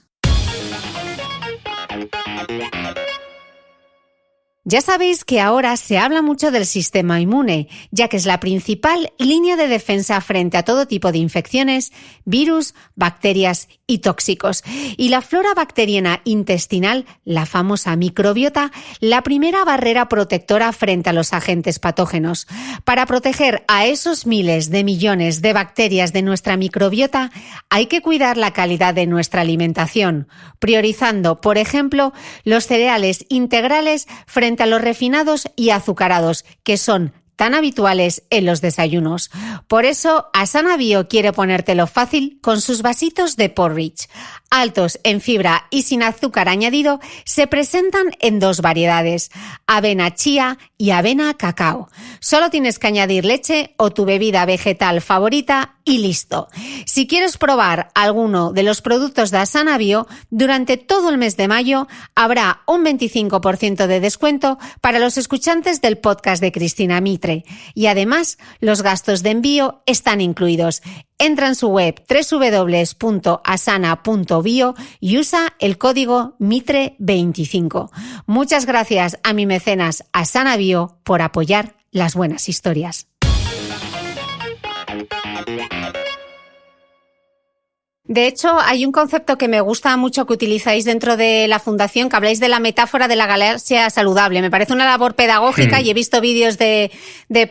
Ya sabéis que ahora se habla mucho del sistema inmune, ya que es la principal línea de defensa frente a todo tipo de infecciones, virus, bacterias y tóxicos. Y la flora bacteriana intestinal, la famosa microbiota, la primera barrera protectora frente a los agentes patógenos. Para proteger a esos miles de millones de bacterias de nuestra microbiota, hay que cuidar la calidad de nuestra alimentación, priorizando, por ejemplo, los cereales integrales frente a los refinados y azucarados, que son tan habituales en los desayunos. Por eso, Asana Bio quiere ponértelo fácil con sus vasitos de porridge. Altos en fibra y sin azúcar añadido, se presentan en dos variedades, avena chía y avena cacao. Solo tienes que añadir leche o tu bebida vegetal favorita y listo. Si quieres probar alguno de los productos de Asana Bio, durante todo el mes de mayo habrá un 25% de descuento para los escuchantes del podcast de Cristina Mitre. Y además, los gastos de envío están incluidos. Entra en su web www.asana.bio y usa el código MITRE25. Muchas gracias a mi mecenas Asana Bio por apoyar las buenas historias. De hecho, hay un concepto que me gusta mucho que utilizáis dentro de la Fundación, que habláis de la metáfora de la galaxia saludable. Me parece una labor pedagógica y he visto vídeos de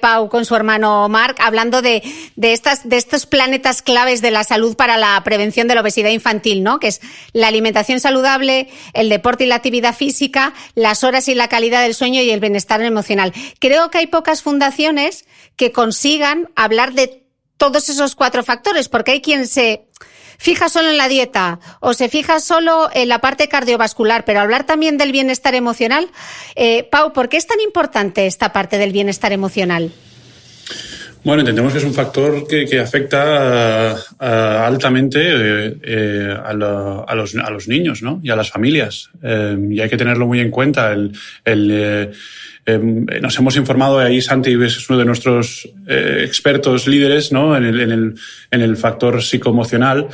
Pau con su hermano Marc hablando de estos planetas claves de la salud para la prevención de la obesidad infantil, ¿no? Que es la alimentación saludable, el deporte y la actividad física, las horas y la calidad del sueño y el bienestar emocional. Creo que hay pocas fundaciones que consigan hablar de todos esos 4 factores, porque hay quien se fija solo en la dieta o se fija solo en la parte cardiovascular, pero hablar también del bienestar emocional. Pau, ¿por qué es tan importante esta parte del bienestar emocional? Bueno, entendemos que es un factor que afecta altamente a los niños, ¿no? Y a las familias. Y hay que tenerlo muy en cuenta. nos hemos informado, y ahí Santi es uno de nuestros expertos líderes, ¿no? en el factor psicoemocional.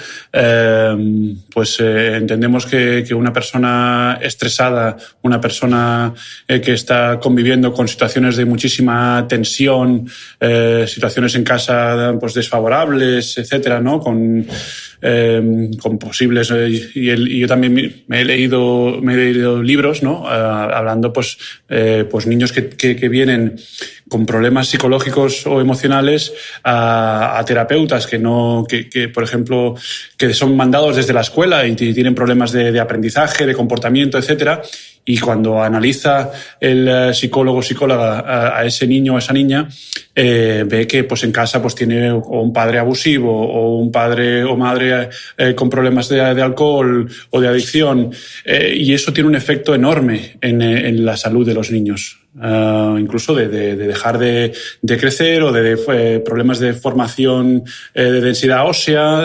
Entendemos que una persona estresada, una persona que está conviviendo con situaciones de muchísima tensión, situaciones en casa pues desfavorables, etcétera, ¿no? Con posibles y yo también me he leído libros, ¿no? Hablando pues niños que vienen con problemas psicológicos o emocionales a terapeutas que por ejemplo que son mandados desde la escuela y tienen problemas de aprendizaje, de comportamiento, etcétera. Y cuando analiza el psicólogo o psicóloga a ese niño o a esa niña, ve que pues en casa pues tiene o un padre abusivo o un padre o madre con problemas de alcohol o de adicción, y eso tiene un efecto enorme en la salud de los niños. Incluso de dejar de crecer o de problemas de formación de densidad ósea,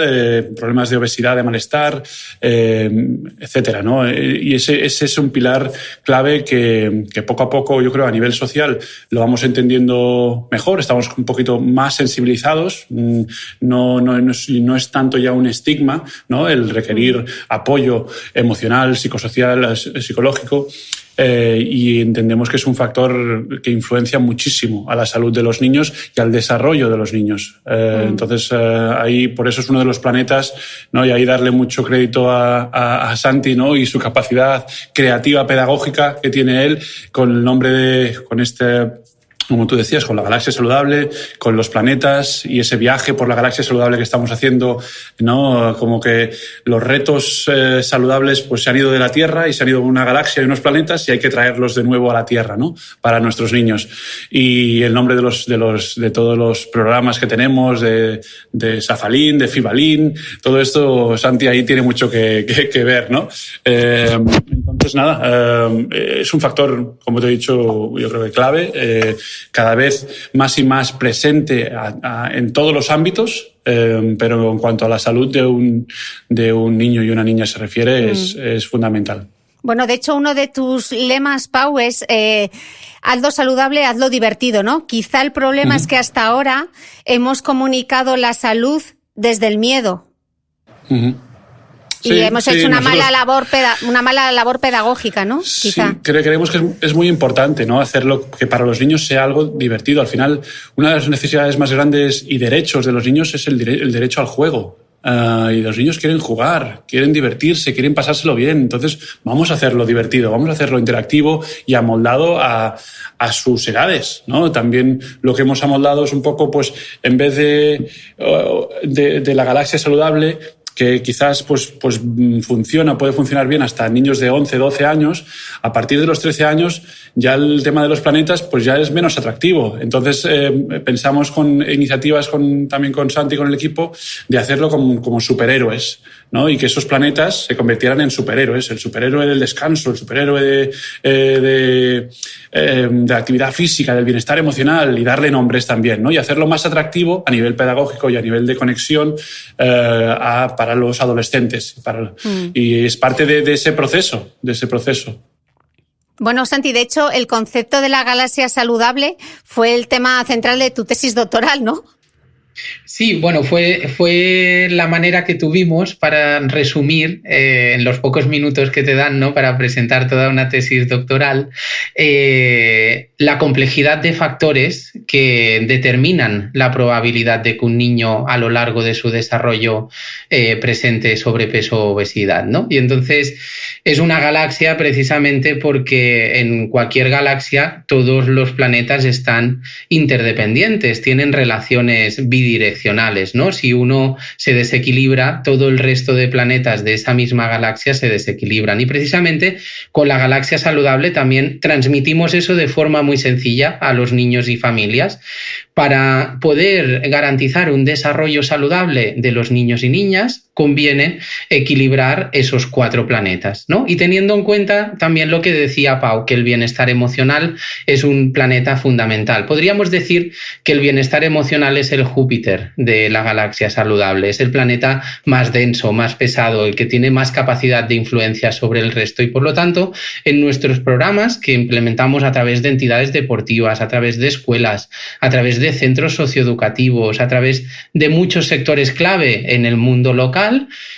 problemas de obesidad, de malestar, etcétera, ¿no? Y ese es un pilar clave que poco a poco, yo creo, a nivel social lo vamos entendiendo mejor, estamos un poquito más sensibilizados, no es tanto ya un estigma, ¿no? El requerir apoyo emocional, psicosocial, psicológico. Y entendemos que es un factor que influencia muchísimo a la salud de los niños y al desarrollo de los niños. Entonces, ahí por eso es uno de los planetas, ¿no? Y ahí darle mucho crédito a Santi, ¿no? Y su capacidad creativa, pedagógica que tiene él con el nombre con como tú decías, con la galaxia saludable, con los planetas y ese viaje por la galaxia saludable que estamos haciendo, ¿no? Como que los retos saludables pues se han ido de la Tierra y se han ido a una galaxia y unos planetas y hay que traerlos de nuevo a la Tierra, ¿no? Para nuestros niños. Y el nombre de todos los programas que tenemos, de Safalin, de Fibalin, todo esto, Santi ahí tiene mucho que ver, ¿no? Entonces, nada, es un factor, como te he dicho, yo creo que clave, cada vez más y más presente en todos los ámbitos, pero en cuanto a la salud de un niño y una niña se refiere, es fundamental. Bueno, de hecho, uno de tus lemas, Pau, es hazlo saludable, hazlo divertido, ¿no? Quizá el problema es que hasta ahora hemos comunicado la salud desde el miedo. Y hemos hecho una mala labor pedagógica, ¿no? Quizá. Sí, creemos que es muy importante, ¿no? Hacerlo que para los niños sea algo divertido. Al final, una de las necesidades más grandes y derechos de los niños es el derecho al juego. Y los niños quieren jugar, quieren divertirse, quieren pasárselo bien. Entonces, vamos a hacerlo divertido, vamos a hacerlo interactivo y amoldado a sus edades, ¿no? También lo que hemos amoldado es un poco, pues, en vez de la galaxia saludable, que quizás puede funcionar bien hasta niños de 11, 12 años, a partir de los 13 años ya el tema de los planetas pues ya es menos atractivo. Entonces pensamos con iniciativas también con Santi y con el equipo de hacerlo como superhéroes, ¿no? Y que esos planetas se convirtieran en superhéroes, el superhéroe del descanso, el superhéroe de la actividad física, del bienestar emocional, y darle nombres también, ¿no? Y hacerlo más atractivo a nivel pedagógico y a nivel de conexión para los adolescentes. Y es parte de ese proceso. Bueno, Santi, de hecho, el concepto de la galaxia saludable fue el tema central de tu tesis doctoral, ¿no? Sí, bueno, fue la manera que tuvimos para resumir en los pocos minutos que te dan, ¿no? Para presentar toda una tesis doctoral, la complejidad de factores que determinan la probabilidad de que un niño a lo largo de su desarrollo presente sobrepeso o obesidad, ¿no? Y entonces es una galaxia precisamente porque en cualquier galaxia todos los planetas están interdependientes, tienen relaciones bidireccionales, ¿no? Si uno se desequilibra, todo el resto de planetas de esa misma galaxia se desequilibran. Y precisamente con la galaxia saludable también transmitimos eso de forma muy sencilla a los niños y familias, para poder garantizar un desarrollo saludable de los niños y niñas, conviene equilibrar esos 4 planetas, ¿no? Y teniendo en cuenta también lo que decía Pau, que el bienestar emocional es un planeta fundamental. Podríamos decir que el bienestar emocional es el Júpiter de la galaxia saludable, es el planeta más denso, más pesado, el que tiene más capacidad de influencia sobre el resto y, por lo tanto, en nuestros programas que implementamos a través de entidades deportivas, a través de escuelas, a través de centros socioeducativos, a través de muchos sectores clave en el mundo local,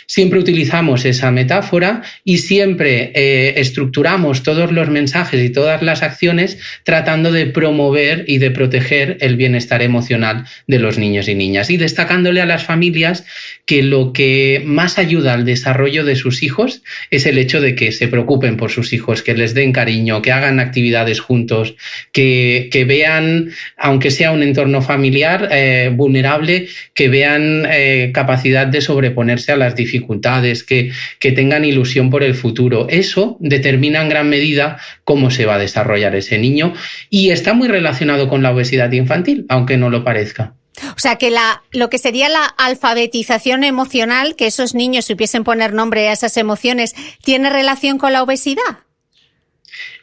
siempre utilizamos esa metáfora y siempre estructuramos todos los mensajes y todas las acciones tratando de promover y de proteger el bienestar emocional de los niños y niñas, y destacándole a las familias que lo que más ayuda al desarrollo de sus hijos es el hecho de que se preocupen por sus hijos, que les den cariño, que hagan actividades juntos, que vean, aunque sea un entorno familiar vulnerable, que vean capacidad de sobreponerse a las dificultades, que tengan ilusión por el futuro. Eso determina en gran medida cómo se va a desarrollar ese niño y está muy relacionado con la obesidad infantil, aunque no lo parezca. O sea, que lo que sería la alfabetización emocional, que esos niños supiesen poner nombre a esas emociones, ¿tiene relación con la obesidad?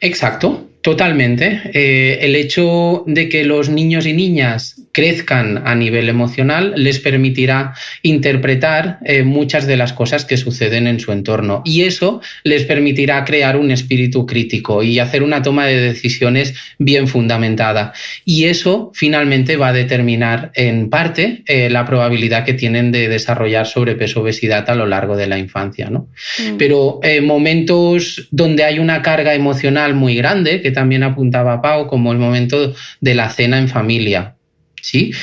Exacto, totalmente. El hecho de que los niños y niñas crezcan a nivel emocional les permitirá interpretar muchas de las cosas que suceden en su entorno, y eso les permitirá crear un espíritu crítico y hacer una toma de decisiones bien fundamentada, y eso finalmente va a determinar en parte la probabilidad que tienen de desarrollar sobrepeso, obesidad a lo largo de la infancia, ¿no? Pero momentos donde hay una carga emocional muy grande, que también apuntaba Pau, como el momento de la cena en familia, ¿sí?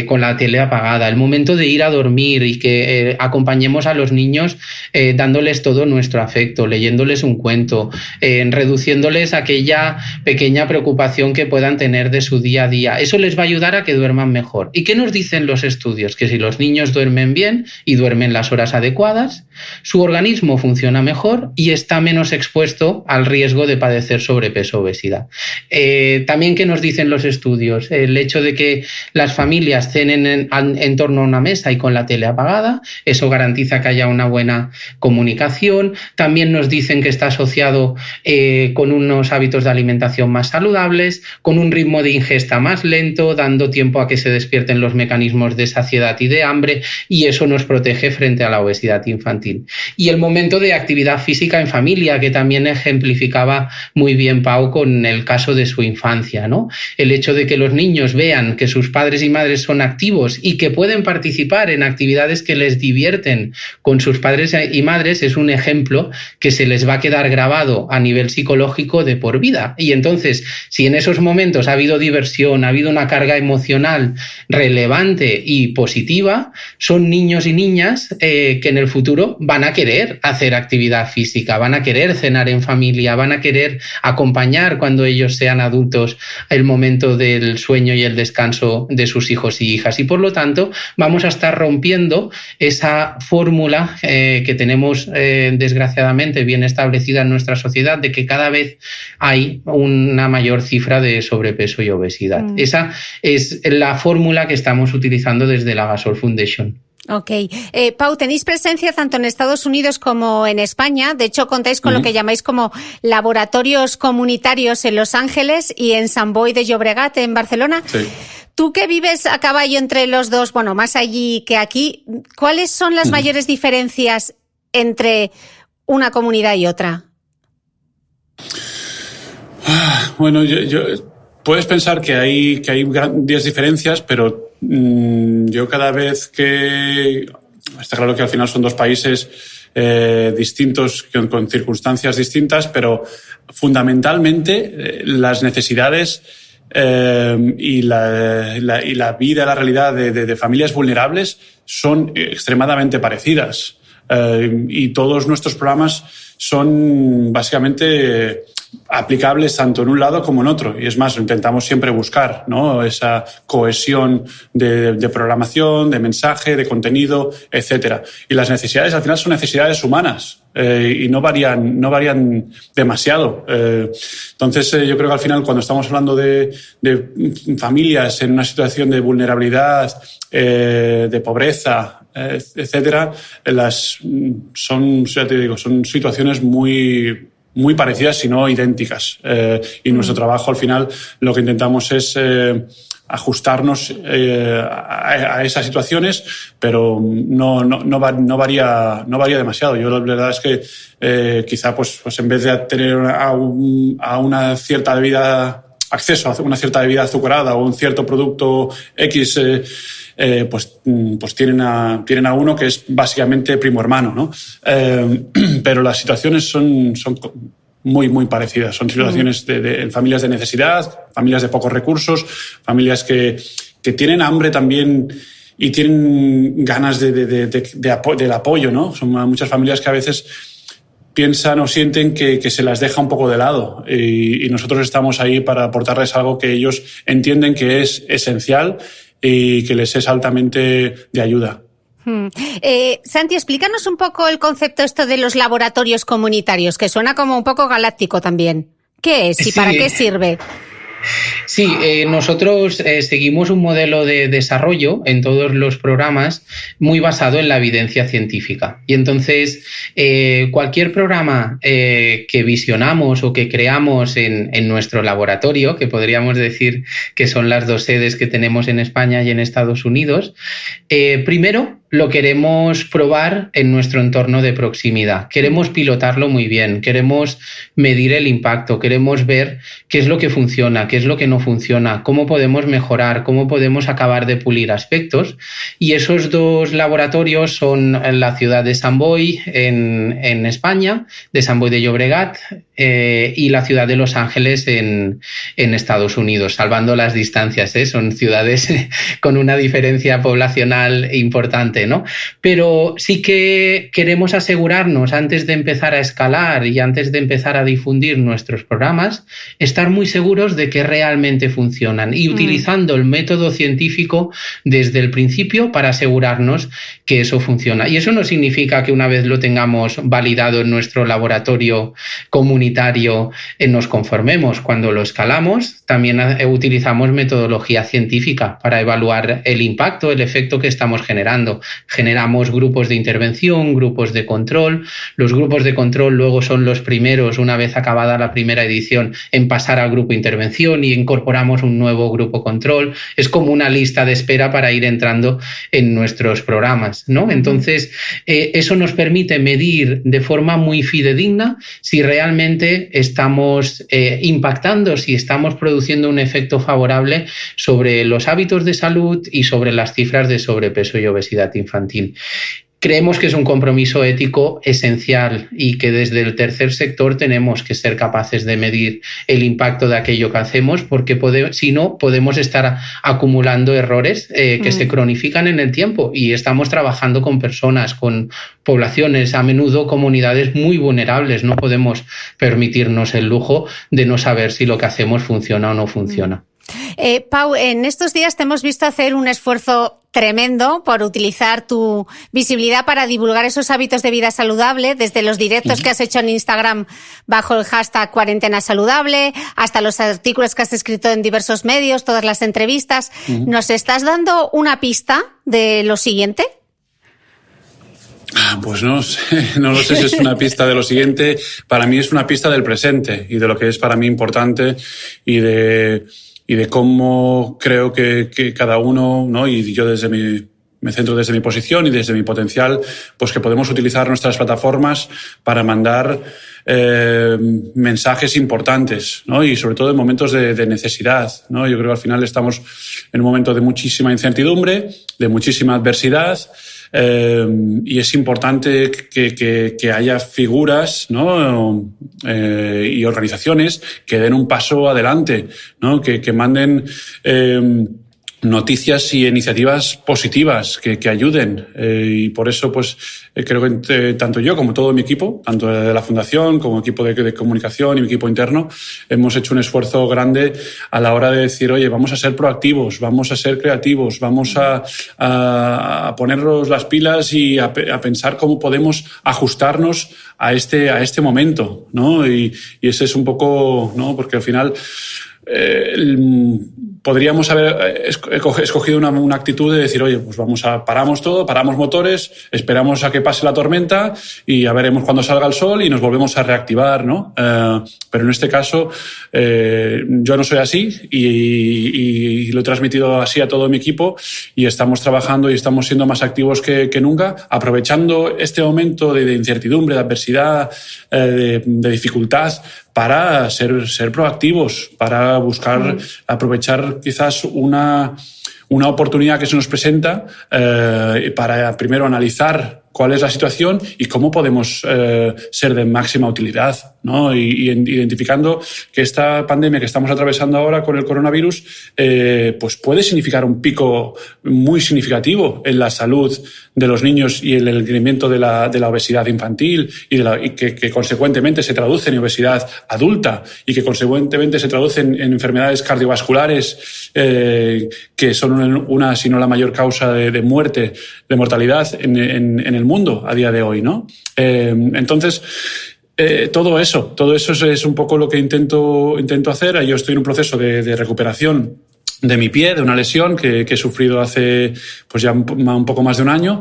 Con la tele apagada, el momento de ir a dormir y que acompañemos a los niños dándoles todo nuestro afecto, leyéndoles un cuento, reduciéndoles aquella pequeña preocupación que puedan tener de su día a día. Eso les va a ayudar a que duerman mejor. ¿Y qué nos dicen los estudios? Que si los niños duermen bien y duermen las horas adecuadas, su organismo funciona mejor y está menos expuesto al riesgo de padecer sobrepeso o obesidad. También, ¿qué nos dicen los estudios? El hecho de que las familias cenen en torno a una mesa y con la tele apagada, eso garantiza que haya una buena comunicación. También nos dicen que está asociado con unos hábitos de alimentación más saludables, con un ritmo de ingesta más lento, dando tiempo a que se despierten los mecanismos de saciedad y de hambre, y eso nos protege frente a la obesidad infantil. Y el momento de actividad física en familia, que también ejemplificaba muy bien Pau con el caso de su infancia, ¿no? El hecho de que los niños vean que sus padres y madres son activos y que pueden participar en actividades que les divierten con sus padres y madres es un ejemplo que se les va a quedar grabado a nivel psicológico de por vida. Y entonces, si en esos momentos ha habido diversión, ha habido una carga emocional relevante y positiva, son niños y niñas que en el futuro van a querer hacer actividad física, van a querer cenar en familia, van a querer acompañar cuando ellos sean adultos el momento del sueño y el descanso de sus hijos y hijas, y por lo tanto vamos a estar rompiendo esa fórmula que tenemos desgraciadamente bien establecida en nuestra sociedad, de que cada vez hay una mayor cifra de sobrepeso y obesidad. Esa es la fórmula que estamos utilizando desde la Gasol Foundation. Ok. Pau, tenéis presencia tanto en Estados Unidos como en España. De hecho, contáis con lo que llamáis como laboratorios comunitarios en Los Ángeles y en Sant Boi de Llobregat, en Barcelona. Sí. Tú que vives a caballo entre los dos, bueno, más allí que aquí, ¿cuáles son las mayores diferencias entre una comunidad y otra? Bueno, puedes pensar que hay grandes diferencias, pero yo cada vez que... Está claro que al final son dos países distintos, con circunstancias distintas, pero fundamentalmente las necesidades y la vida, la realidad de familias vulnerables son extremadamente parecidas. Y todos nuestros programas son básicamente aplicables tanto en un lado como en otro. Y es más, intentamos siempre buscar, ¿no?, esa cohesión de programación, de mensaje, de contenido, etcétera. Y las necesidades al final son necesidades humanas y no varían demasiado. Entonces, yo creo que al final, cuando estamos hablando de familias en una situación de vulnerabilidad, de pobreza, etcétera, son situaciones muy parecidas, si no idénticas. Y nuestro trabajo, al final, lo que intentamos es ajustarnos a esas situaciones, pero no varía demasiado. Yo la verdad es que quizá pues en vez de tener a una cierta bebida, acceso a una cierta bebida azucarada o un cierto producto X, pues tienen a uno que es básicamente primo hermano, ¿no? Pero las situaciones son muy parecidas. Son situaciones en familias de necesidad, familias de pocos recursos, familias que tienen hambre también y tienen ganas del apoyo, ¿no? Son muchas familias que a veces piensan o sienten que se las deja un poco de lado, y nosotros estamos ahí para aportarles algo que ellos entienden que es esencial y que les es altamente de ayuda. Santi, explícanos un poco el concepto esto de los laboratorios comunitarios, que suena como un poco galáctico también. ¿Qué es y para qué sirve? Sí, nosotros seguimos un modelo de desarrollo en todos los programas muy basado en la evidencia científica. Y entonces, cualquier programa que visionamos o que creamos en nuestro laboratorio, que podríamos decir que son las 2 sedes que tenemos en España y en Estados Unidos, primero lo queremos probar en nuestro entorno de proximidad. Queremos pilotarlo muy bien, queremos medir el impacto, queremos ver qué es lo que funciona, qué es lo que no funciona, cómo podemos mejorar, cómo podemos acabar de pulir aspectos. Y esos 2 laboratorios son en la ciudad de Sant Boi, en España, de Sant Boi de Llobregat, y la ciudad de Los Ángeles en Estados Unidos, salvando las distancias, son ciudades con una diferencia poblacional importante, ¿no? Pero sí que queremos asegurarnos, antes de empezar a escalar y antes de empezar a difundir nuestros programas, estar muy seguros de que realmente funcionan y utilizando el método científico desde el principio para asegurarnos que eso funciona. Y eso no significa que una vez lo tengamos validado en nuestro laboratorio comunitario nos conformemos. Cuando lo escalamos, también utilizamos metodología científica para evaluar el impacto, el efecto que estamos generando. Generamos grupos de intervención, grupos de control. Los grupos de control luego son los primeros, una vez acabada la primera edición, en pasar al grupo de intervención y incorporamos un nuevo grupo control. Es como una lista de espera para ir entrando en nuestros programas, ¿no? Entonces, eso nos permite medir de forma muy fidedigna si realmente estamos impactando, si estamos produciendo un efecto favorable sobre los hábitos de salud y sobre las cifras de sobrepeso y obesidad infantil. Creemos que es un compromiso ético esencial y que desde el tercer sector tenemos que ser capaces de medir el impacto de aquello que hacemos, porque si no podemos estar acumulando errores que se cronifican en el tiempo, y estamos trabajando con personas, con poblaciones, a menudo comunidades muy vulnerables. No podemos permitirnos el lujo de no saber si lo que hacemos funciona o no funciona. Pau, en estos días te hemos visto hacer un esfuerzo tremendo por utilizar tu visibilidad para divulgar esos hábitos de vida saludable, desde los directos que has hecho en Instagram bajo el hashtag Cuarentena Saludable, hasta los artículos que has escrito en diversos medios, todas las entrevistas. ¿Nos estás dando una pista de lo siguiente? Pues no lo sé si es una pista de lo siguiente. Para mí es una pista del presente y de lo que es para mí importante y de cómo creo que cada uno, ¿no? Y yo me centro desde mi posición y desde mi potencial, pues que podemos utilizar nuestras plataformas para mandar mensajes importantes, ¿no? Y sobre todo en momentos de necesidad, ¿no? Yo creo que al final estamos en un momento de muchísima incertidumbre, de muchísima adversidad, y es importante que haya figuras, ¿no? Y organizaciones que den un paso adelante, ¿no? Que manden noticias y iniciativas positivas que ayuden. Y por eso, pues, creo que tanto yo como todo mi equipo, tanto de la Fundación como equipo de comunicación y mi equipo interno, hemos hecho un esfuerzo grande a la hora de decir, oye, vamos a ser proactivos, vamos a ser creativos, vamos a ponernos las pilas y a pensar cómo podemos ajustarnos a este momento, ¿no? Y ese es un poco, ¿no? Porque al final podríamos haber escogido una actitud de decir, oye, pues paramos todo, paramos motores, esperamos a que pase la tormenta y ya veremos cuando salga el sol y nos volvemos a reactivar, ¿no? Pero en este caso, yo no soy así y lo he transmitido así a todo mi equipo y estamos trabajando y estamos siendo más activos que nunca, aprovechando este momento de incertidumbre, de adversidad, de dificultad, para ser proactivos, para buscar aprovechar quizás una oportunidad que se nos presenta para primero analizar cuál es la situación y cómo podemos ser de máxima utilidad, ¿no? Y identificando que esta pandemia que estamos atravesando ahora con el coronavirus pues puede significar un pico muy significativo en la salud de los niños y en el incremento de la obesidad infantil y que consecuentemente se traduce en obesidad adulta y que consecuentemente se traduce en enfermedades cardiovasculares que son una, si no la mayor causa de muerte, de mortalidad en el mundo a día de hoy, ¿no? Entonces, todo eso es un poco lo que intento hacer. Yo estoy en un proceso de recuperación de mi pie, de una lesión que he sufrido hace pues ya un poco más de un año.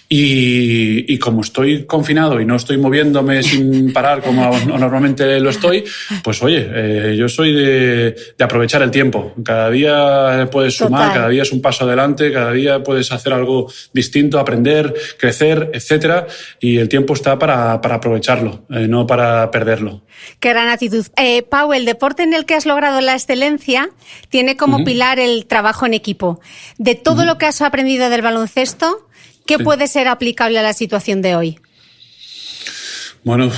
Y como estoy confinado y no estoy moviéndome sin parar como normalmente lo estoy, pues oye, yo soy de aprovechar el tiempo. Cada día puedes sumar, cada día es un paso adelante, cada día puedes hacer algo distinto, aprender, crecer, etcétera. Y el tiempo está para aprovecharlo, no para perderlo. Qué gran actitud. Pau, el deporte en el que has logrado la excelencia tiene como pilar el trabajo en equipo. De todo lo que has aprendido del baloncesto, ¿qué puede ser aplicable a la situación de hoy? Bueno,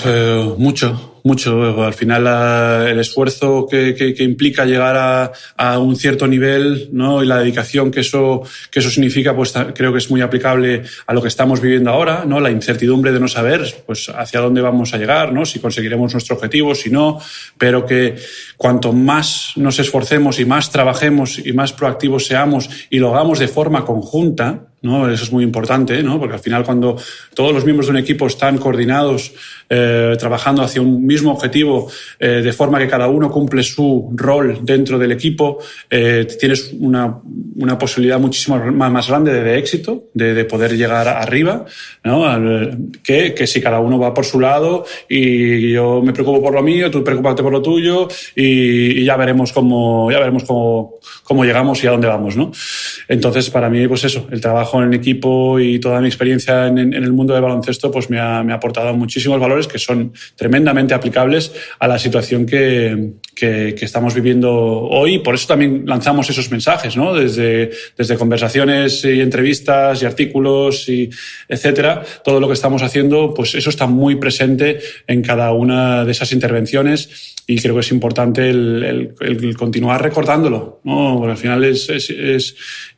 mucho. Al final el esfuerzo que implica llegar a un cierto nivel, ¿no? Y la dedicación que eso significa, pues creo que es muy aplicable a lo que estamos viviendo ahora, ¿no? La incertidumbre de no saber, pues, hacia dónde vamos a llegar, ¿no? Si conseguiremos nuestro objetivo, si no, pero que cuanto más nos esforcemos y más trabajemos y más proactivos seamos y lo hagamos de forma conjunta, ¿no? Eso es muy importante, ¿no? Porque al final cuando todos los miembros de un equipo están coordinados, trabajando hacia un mismo objetivo, de forma que cada uno cumple su rol dentro del equipo, tienes una posibilidad muchísimo más grande de éxito, de poder llegar arriba, ¿no? Que si cada uno va por su lado y yo me preocupo por lo mío, tú preocúpate por lo tuyo y ya veremos cómo llegamos y a dónde vamos, ¿no? Entonces, para mí, pues eso, el trabajo en equipo y toda mi experiencia en el mundo del baloncesto, pues me ha aportado muchísimos valores que son tremendamente aplicables a la situación que estamos viviendo hoy. Por eso también lanzamos esos mensajes, ¿no? Desde conversaciones y entrevistas y artículos y etcétera. Todo lo que estamos haciendo, pues eso está muy presente en cada una de esas intervenciones. Y creo que es importante el continuar recordándolo, ¿no? Porque al final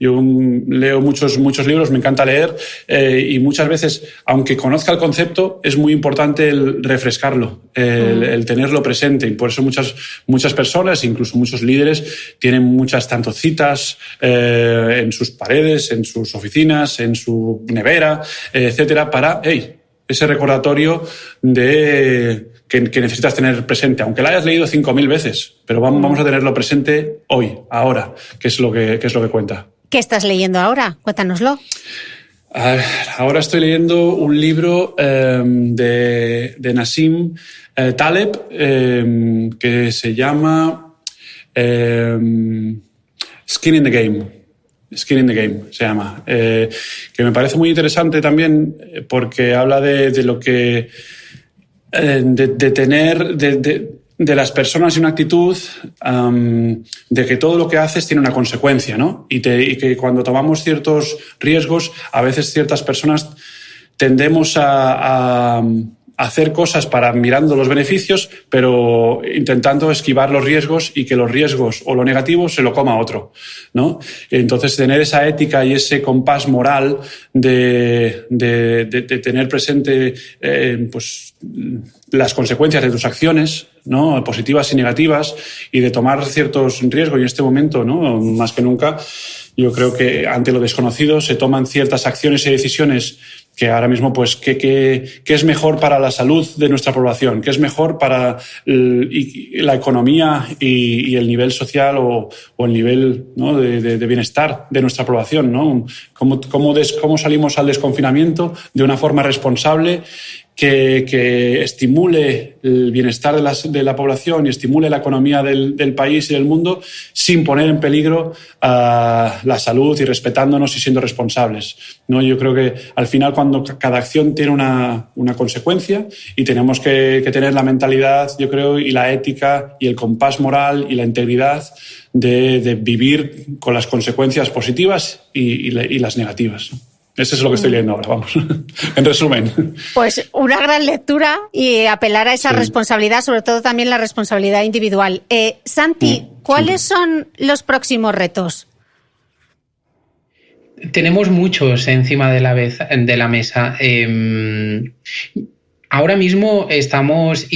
yo leo muchos libros, me encanta leer, y muchas veces, aunque conozca el concepto, es muy importante el refrescarlo, el tenerlo presente. Y por eso muchas personas, incluso muchos líderes, tienen muchas tanto citas en sus paredes, en sus oficinas, en su nevera, etcétera, para ese recordatorio que necesitas tener presente, aunque la hayas leído 5.000 veces, pero vamos a tenerlo presente hoy, ahora, que es lo que cuenta. ¿Qué estás leyendo ahora? Cuéntanoslo. Ahora estoy leyendo un libro de Nassim Taleb que se llama Skin in the Game. Skin in the Game se llama, que me parece muy interesante también porque habla de lo que de tener de las personas y una actitud de que todo lo que haces tiene una consecuencia, ¿no? Y que cuando tomamos ciertos riesgos, a veces ciertas personas tendemos a hacer cosas mirando los beneficios, pero intentando esquivar los riesgos y que los riesgos o lo negativo se lo coma otro, ¿no? Entonces, tener esa ética y ese compás moral de tener presente pues las consecuencias de tus acciones, ¿no? Positivas y negativas, y de tomar ciertos riesgos. Y en este momento, ¿no? Más que nunca, yo creo que ante lo desconocido se toman ciertas acciones y decisiones que ahora mismo, pues, ¿qué es mejor para la salud de nuestra población? ¿Qué es mejor para la economía y el nivel social o el nivel, ¿no? de bienestar de nuestra población, ¿no? ¿Cómo salimos al desconfinamiento de una forma responsable que estimule el bienestar de la población y estimule la economía del país y del mundo sin poner en peligro la salud y respetándonos y siendo responsables, ¿no? Yo creo que al final, cuando cada acción tiene una consecuencia, y tenemos que tener la mentalidad, yo creo, y la ética y el compás moral y la integridad de vivir con las consecuencias positivas y las negativas, ¿no? Eso es lo que estoy leyendo ahora, vamos. En resumen. Pues una gran lectura y apelar a esa responsabilidad, sobre todo también la responsabilidad individual. Santi, ¿cuáles son los próximos retos? Tenemos muchos encima de la mesa. Ahora mismo estamos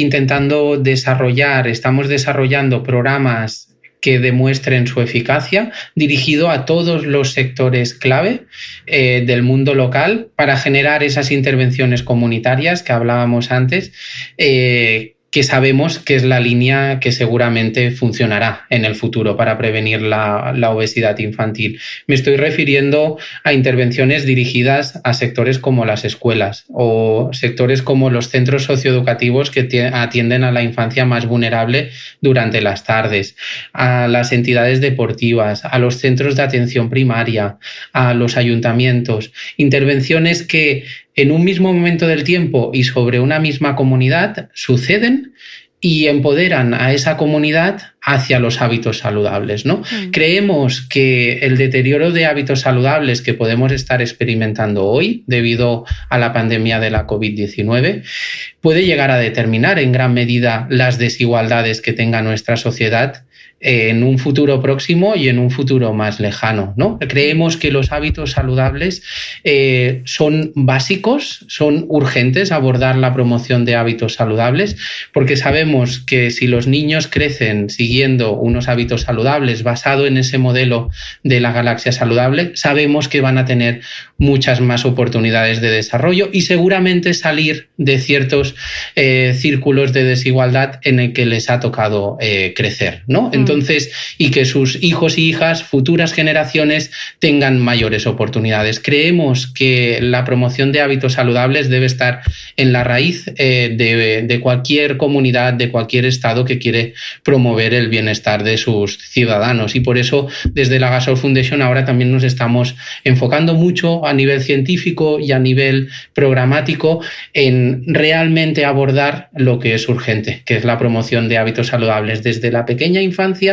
desarrollando programas que demuestren su eficacia, dirigido a todos los sectores clave del mundo local, para generar esas intervenciones comunitarias que hablábamos antes, que sabemos que es la línea que seguramente funcionará en el futuro para prevenir la obesidad infantil. Me estoy refiriendo a intervenciones dirigidas a sectores como las escuelas o sectores como los centros socioeducativos que atienden a la infancia más vulnerable durante las tardes, a las entidades deportivas, a los centros de atención primaria, a los ayuntamientos. Intervenciones que en un mismo momento del tiempo y sobre una misma comunidad suceden y empoderan a esa comunidad hacia los hábitos saludables, ¿no? Creemos que el deterioro de hábitos saludables que podemos estar experimentando hoy debido a la pandemia de la COVID-19 puede llegar a determinar en gran medida las desigualdades que tenga nuestra sociedad en un futuro próximo y en un futuro más lejano, ¿no? Creemos que los hábitos saludables son básicos, son urgentes abordar la promoción de hábitos saludables, porque sabemos que si los niños crecen siguiendo unos hábitos saludables basado en ese modelo de la galaxia saludable, sabemos que van a tener muchas más oportunidades de desarrollo y seguramente salir de ciertos círculos de desigualdad en el que les ha tocado crecer, ¿no? Entonces, y que sus hijos y hijas, futuras generaciones, tengan mayores oportunidades. Creemos que la promoción de hábitos saludables debe estar en la raíz de cualquier comunidad, de cualquier estado que quiere promover el bienestar de sus ciudadanos. Y por eso, desde la Gasol Foundation ahora también nos estamos enfocando mucho a nivel científico y a nivel programático en realmente abordar lo que es urgente, que es la promoción de hábitos saludables desde la pequeña infancia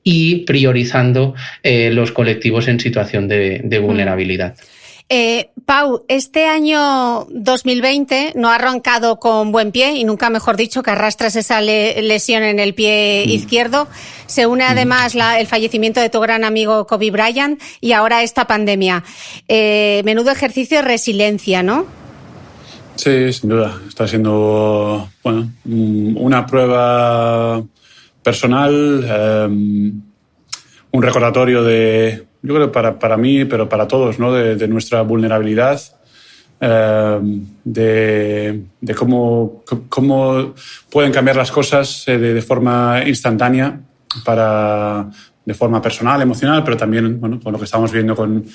y priorizando los colectivos en situación de vulnerabilidad. Pau, este año 2020 no ha arrancado con buen pie, y nunca mejor dicho, que arrastras esa lesión en el pie izquierdo. Se une además el fallecimiento de tu gran amigo Kobe Bryant y ahora esta pandemia. Menudo ejercicio de resiliencia, ¿no? Sí, sin duda. Está siendo, bueno, una prueba personal, un recordatorio yo creo para mí, pero para todos, ¿no? de nuestra vulnerabilidad, de cómo pueden cambiar las cosas de forma instantánea, de forma personal, emocional, pero también, bueno, con lo que estamos viendo con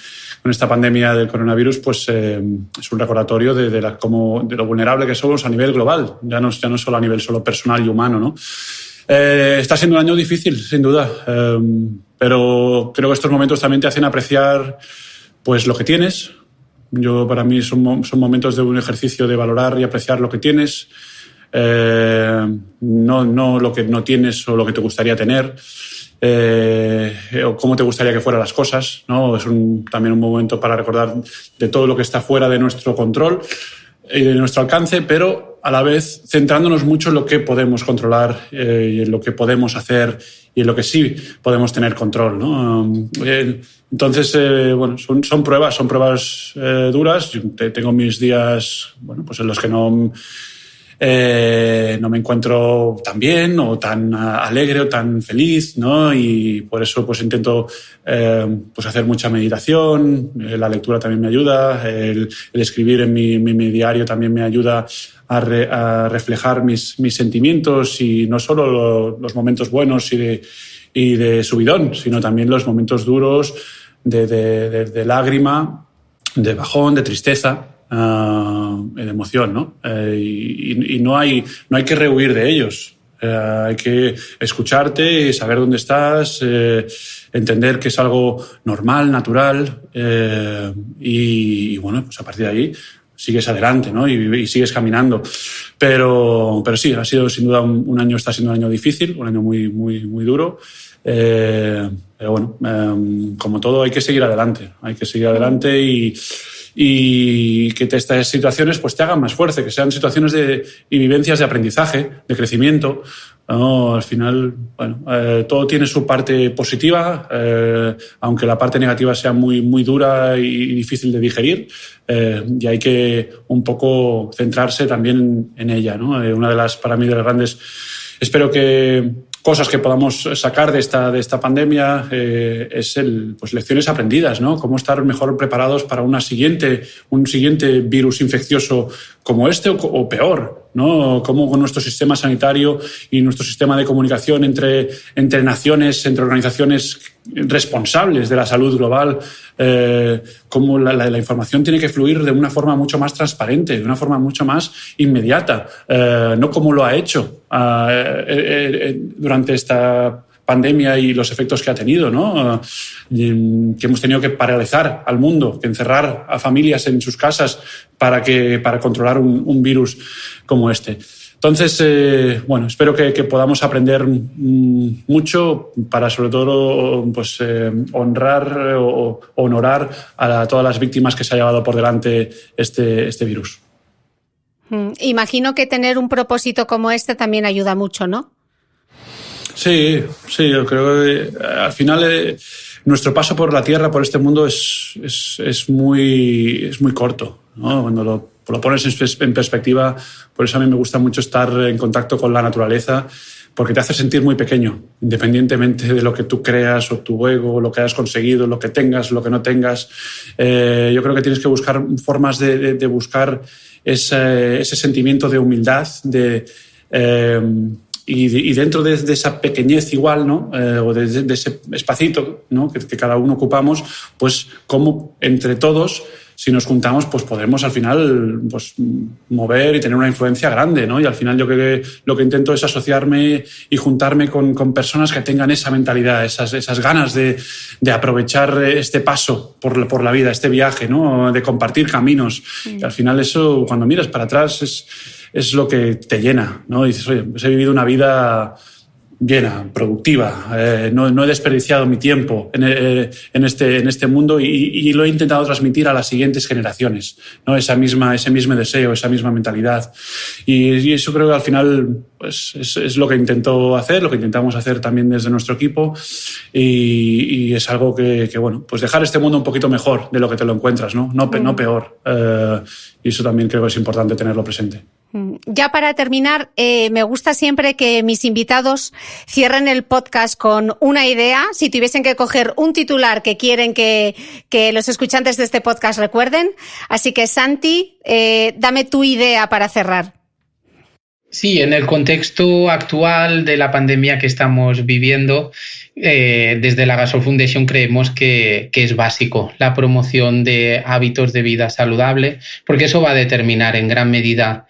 esta pandemia del coronavirus, pues es un recordatorio de lo vulnerable que somos a nivel global, ya no solo a nivel solo personal y humano, ¿no? Está siendo un año difícil, sin duda, pero creo que estos momentos también te hacen apreciar, pues, lo que tienes. Para mí son momentos de un ejercicio de valorar y apreciar lo que tienes, no lo que no tienes o lo que te gustaría tener, o cómo te gustaría que fueran las cosas, ¿no? Es también un momento para recordar de todo lo que está fuera de nuestro control y de nuestro alcance, pero a la vez centrándonos mucho en lo que podemos controlar y en lo que podemos hacer y en lo que sí podemos tener control, ¿no? Entonces, bueno, son pruebas duras. Yo tengo mis días, bueno, pues en los que no me encuentro tan bien o tan alegre o tan feliz, ¿no? Y por eso pues intento pues hacer mucha meditación, la lectura también me ayuda, el escribir en mi diario también me ayuda a reflejar mis sentimientos, y no solo los momentos buenos y de subidón, sino también los momentos duros de lágrima, de bajón, de tristeza, de emoción, ¿no? Y no hay que rehuir de ellos. Hay que escucharte, saber dónde estás, entender que es algo normal, natural, y bueno, pues a partir de ahí sigues adelante, ¿no? Y sigues caminando. Pero sí, ha sido sin duda un año, está siendo un año difícil, un año muy, muy, muy duro. Pero bueno, como todo, hay que seguir adelante. Hay que seguir adelante y que estas situaciones pues te hagan más fuerte, que sean situaciones y vivencias de aprendizaje, de crecimiento, ¿no? Al final, bueno, todo tiene su parte positiva, aunque la parte negativa sea muy, muy dura y difícil de digerir, y hay que un poco centrarse también en ella, ¿no? Una de las, para mí, de las grandes, espero que cosas que podamos sacar de esta pandemia es pues lecciones aprendidas, ¿no? Cómo estar mejor preparados para un siguiente virus infeccioso como este o peor, ¿no? Cómo con nuestro sistema sanitario y nuestro sistema de comunicación entre naciones, entre organizaciones responsables de la salud global, cómo la información tiene que fluir de una forma mucho más transparente, de una forma mucho más inmediata, no como lo ha hecho durante esta pandemia y los efectos que ha tenido, ¿no? Que hemos tenido que paralizar al mundo, que encerrar a familias en sus casas para controlar un virus como este. Entonces, bueno, espero que podamos aprender mucho para, sobre todo, pues, honrar o honorar a todas las víctimas que se ha llevado por delante este virus. Imagino que tener un propósito como este también ayuda mucho, ¿no? Sí, yo creo que al final nuestro paso por la Tierra, por este mundo, es muy corto, ¿no? Cuando lo pones en perspectiva, por eso a mí me gusta mucho estar en contacto con la naturaleza, porque te hace sentir muy pequeño, independientemente de lo que tú creas o tu ego, lo que hayas conseguido, lo que tengas, lo que no tengas. Yo creo que tienes que buscar formas de buscar ese sentimiento de humildad, y dentro de esa pequeñez igual, ¿no? O de ese espacito, ¿no? que cada uno ocupamos, pues cómo entre todos, si nos juntamos, pues podremos al final pues mover y tener una influencia grande, ¿no? Y al final yo creo que lo que intento es asociarme y juntarme con personas que tengan esa mentalidad, esas ganas de aprovechar este paso por la vida, este viaje, ¿no? De compartir caminos. Y al final eso, cuando miras para atrás, es lo que te llena, ¿no? Y dices, oye, pues he vivido una vida llena, productiva, no he desperdiciado mi tiempo en este mundo y lo he intentado transmitir a las siguientes generaciones, ¿no? Ese mismo deseo, esa misma mentalidad. Y eso creo que al final pues, es lo que intento hacer, lo que intentamos hacer también desde nuestro equipo, y es algo que bueno, pues dejar este mundo un poquito mejor de lo que te lo encuentras, no peor. Y eso también creo que es importante tenerlo presente. Ya para terminar, me gusta siempre que mis invitados cierren el podcast con una idea. Si tuviesen que coger un titular que quieren que los escuchantes de este podcast recuerden. Así que, Santi, dame tu idea para cerrar. Sí, en el contexto actual de la pandemia que estamos viviendo, desde la Gasol Foundation creemos que es básico la promoción de hábitos de vida saludable, porque eso va a determinar en gran medida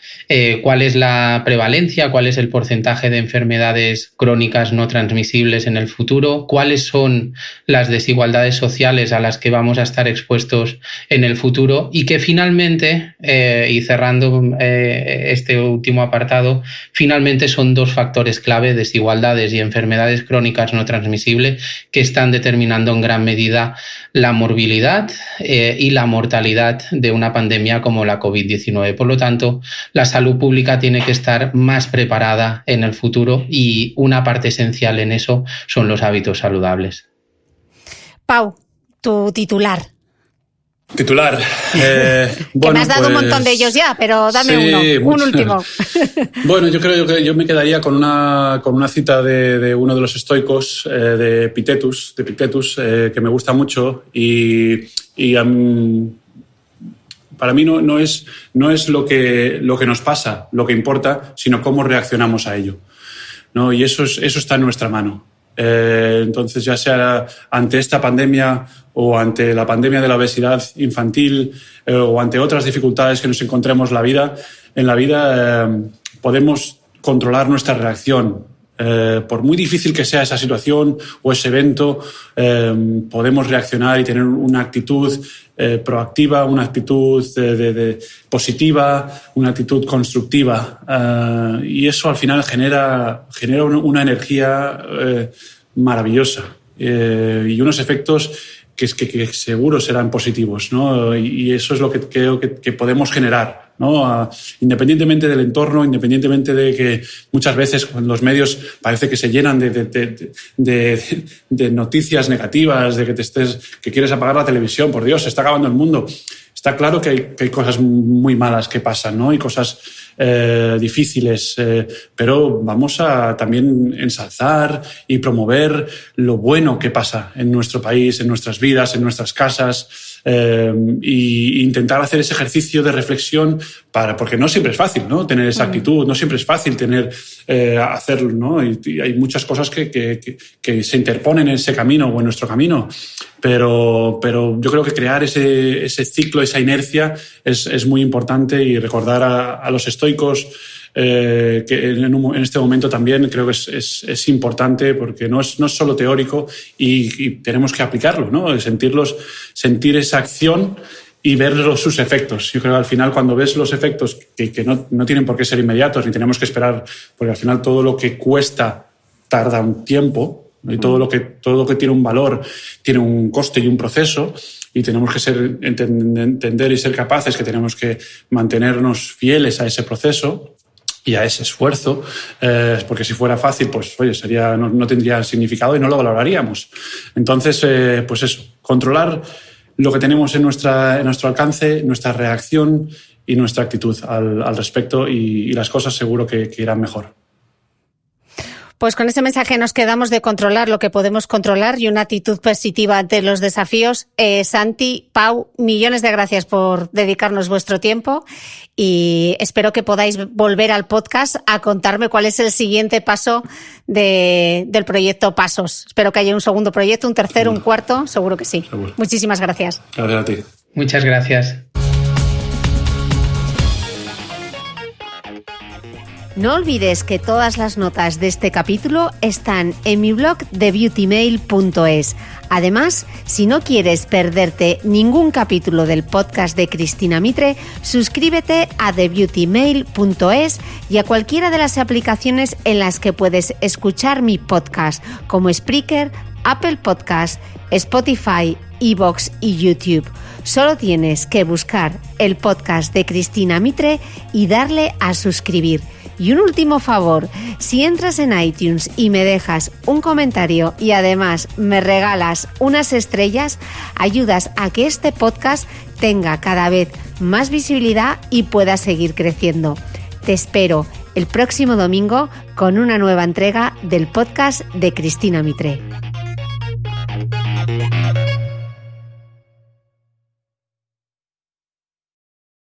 cuál es la prevalencia, cuál es el porcentaje de enfermedades crónicas no transmisibles en el futuro, cuáles son las desigualdades sociales a las que vamos a estar expuestos en el futuro, y que finalmente, y cerrando este último apartado, tanto, finalmente son dos factores clave, desigualdades y enfermedades crónicas no transmisibles, que están determinando en gran medida la morbilidad y la mortalidad de una pandemia como la COVID-19. Por lo tanto, la salud pública tiene que estar más preparada en el futuro y una parte esencial en eso son los hábitos saludables. Pau, tu titular. Titular. Que me has dado un montón de ellos ya, pero dame un último. Bueno, yo creo que yo me quedaría con una cita de uno de los estoicos, de Epictetus, que me gusta mucho y para mí no es lo que nos pasa, lo que importa, sino cómo reaccionamos a ello, ¿no? Y eso está en nuestra mano. Entonces, ya sea ante esta pandemia o ante la pandemia de la obesidad infantil o ante otras dificultades que nos encontremos en la vida, podemos controlar nuestra reacción. Por muy difícil que sea esa situación o ese evento, podemos reaccionar y tener una actitud proactiva, una actitud positiva, una actitud constructiva. Y eso al final genera una energía maravillosa y unos efectos que seguro serán positivos, ¿no? Y eso es lo que creo que podemos generar, ¿no? Independientemente del entorno, independientemente de que muchas veces cuando los medios parece que se llenan de noticias negativas, de que quieres apagar la televisión, por Dios, se está acabando el mundo. Está claro que hay cosas muy malas que pasan, ¿no? Y cosas difíciles, pero vamos a también ensalzar y promover lo bueno que pasa en nuestro país, en nuestras vidas, en nuestras casas, e intentar hacer ese ejercicio de reflexión porque no siempre es fácil, ¿no? Tener esa actitud, no siempre es fácil hacerlo, ¿no? Y hay muchas cosas que se interponen en ese camino o en nuestro camino, pero yo creo que crear ese ciclo, esa inercia es muy importante, y recordar a los estoicos que en este momento también creo que es importante, porque no es solo teórico y tenemos que aplicarlo, ¿no? Sentir esa acción y ver sus efectos. Yo creo que al final, cuando ves los efectos que no tienen por qué ser inmediatos, ni tenemos que esperar, porque al final todo lo que cuesta tarda un tiempo, y todo lo que tiene un valor tiene un coste y un proceso, y tenemos que entender y ser capaces que tenemos que mantenernos fieles a ese proceso y a ese esfuerzo, porque si fuera fácil, pues oye, no tendría significado y no lo valoraríamos. Entonces, pues eso, controlar lo que tenemos en nuestro alcance, nuestra reacción y nuestra actitud al respecto, y las cosas seguro que irán mejor. Pues con ese mensaje nos quedamos, de controlar lo que podemos controlar y una actitud positiva ante los desafíos. Santi, Pau, millones de gracias por dedicarnos vuestro tiempo, y espero que podáis volver al podcast a contarme cuál es el siguiente paso del proyecto Pasos. Espero que haya un segundo proyecto, un tercero, un cuarto, seguro que sí. Seguro. Muchísimas gracias. Gracias a ti. Muchas gracias. No olvides que todas las notas de este capítulo están en mi blog TheBeautyMail.es. Además, si no quieres perderte ningún capítulo del podcast de Cristina Mitre, suscríbete a TheBeautyMail.es y a cualquiera de las aplicaciones en las que puedes escuchar mi podcast, como Spreaker, Apple Podcast, Spotify, iVoox y YouTube. Solo tienes que buscar el podcast de Cristina Mitre y darle a suscribir. Y un último favor, si entras en iTunes y me dejas un comentario y además me regalas unas estrellas, ayudas a que este podcast tenga cada vez más visibilidad y pueda seguir creciendo. Te espero el próximo domingo con una nueva entrega del podcast de Cristina Mitre.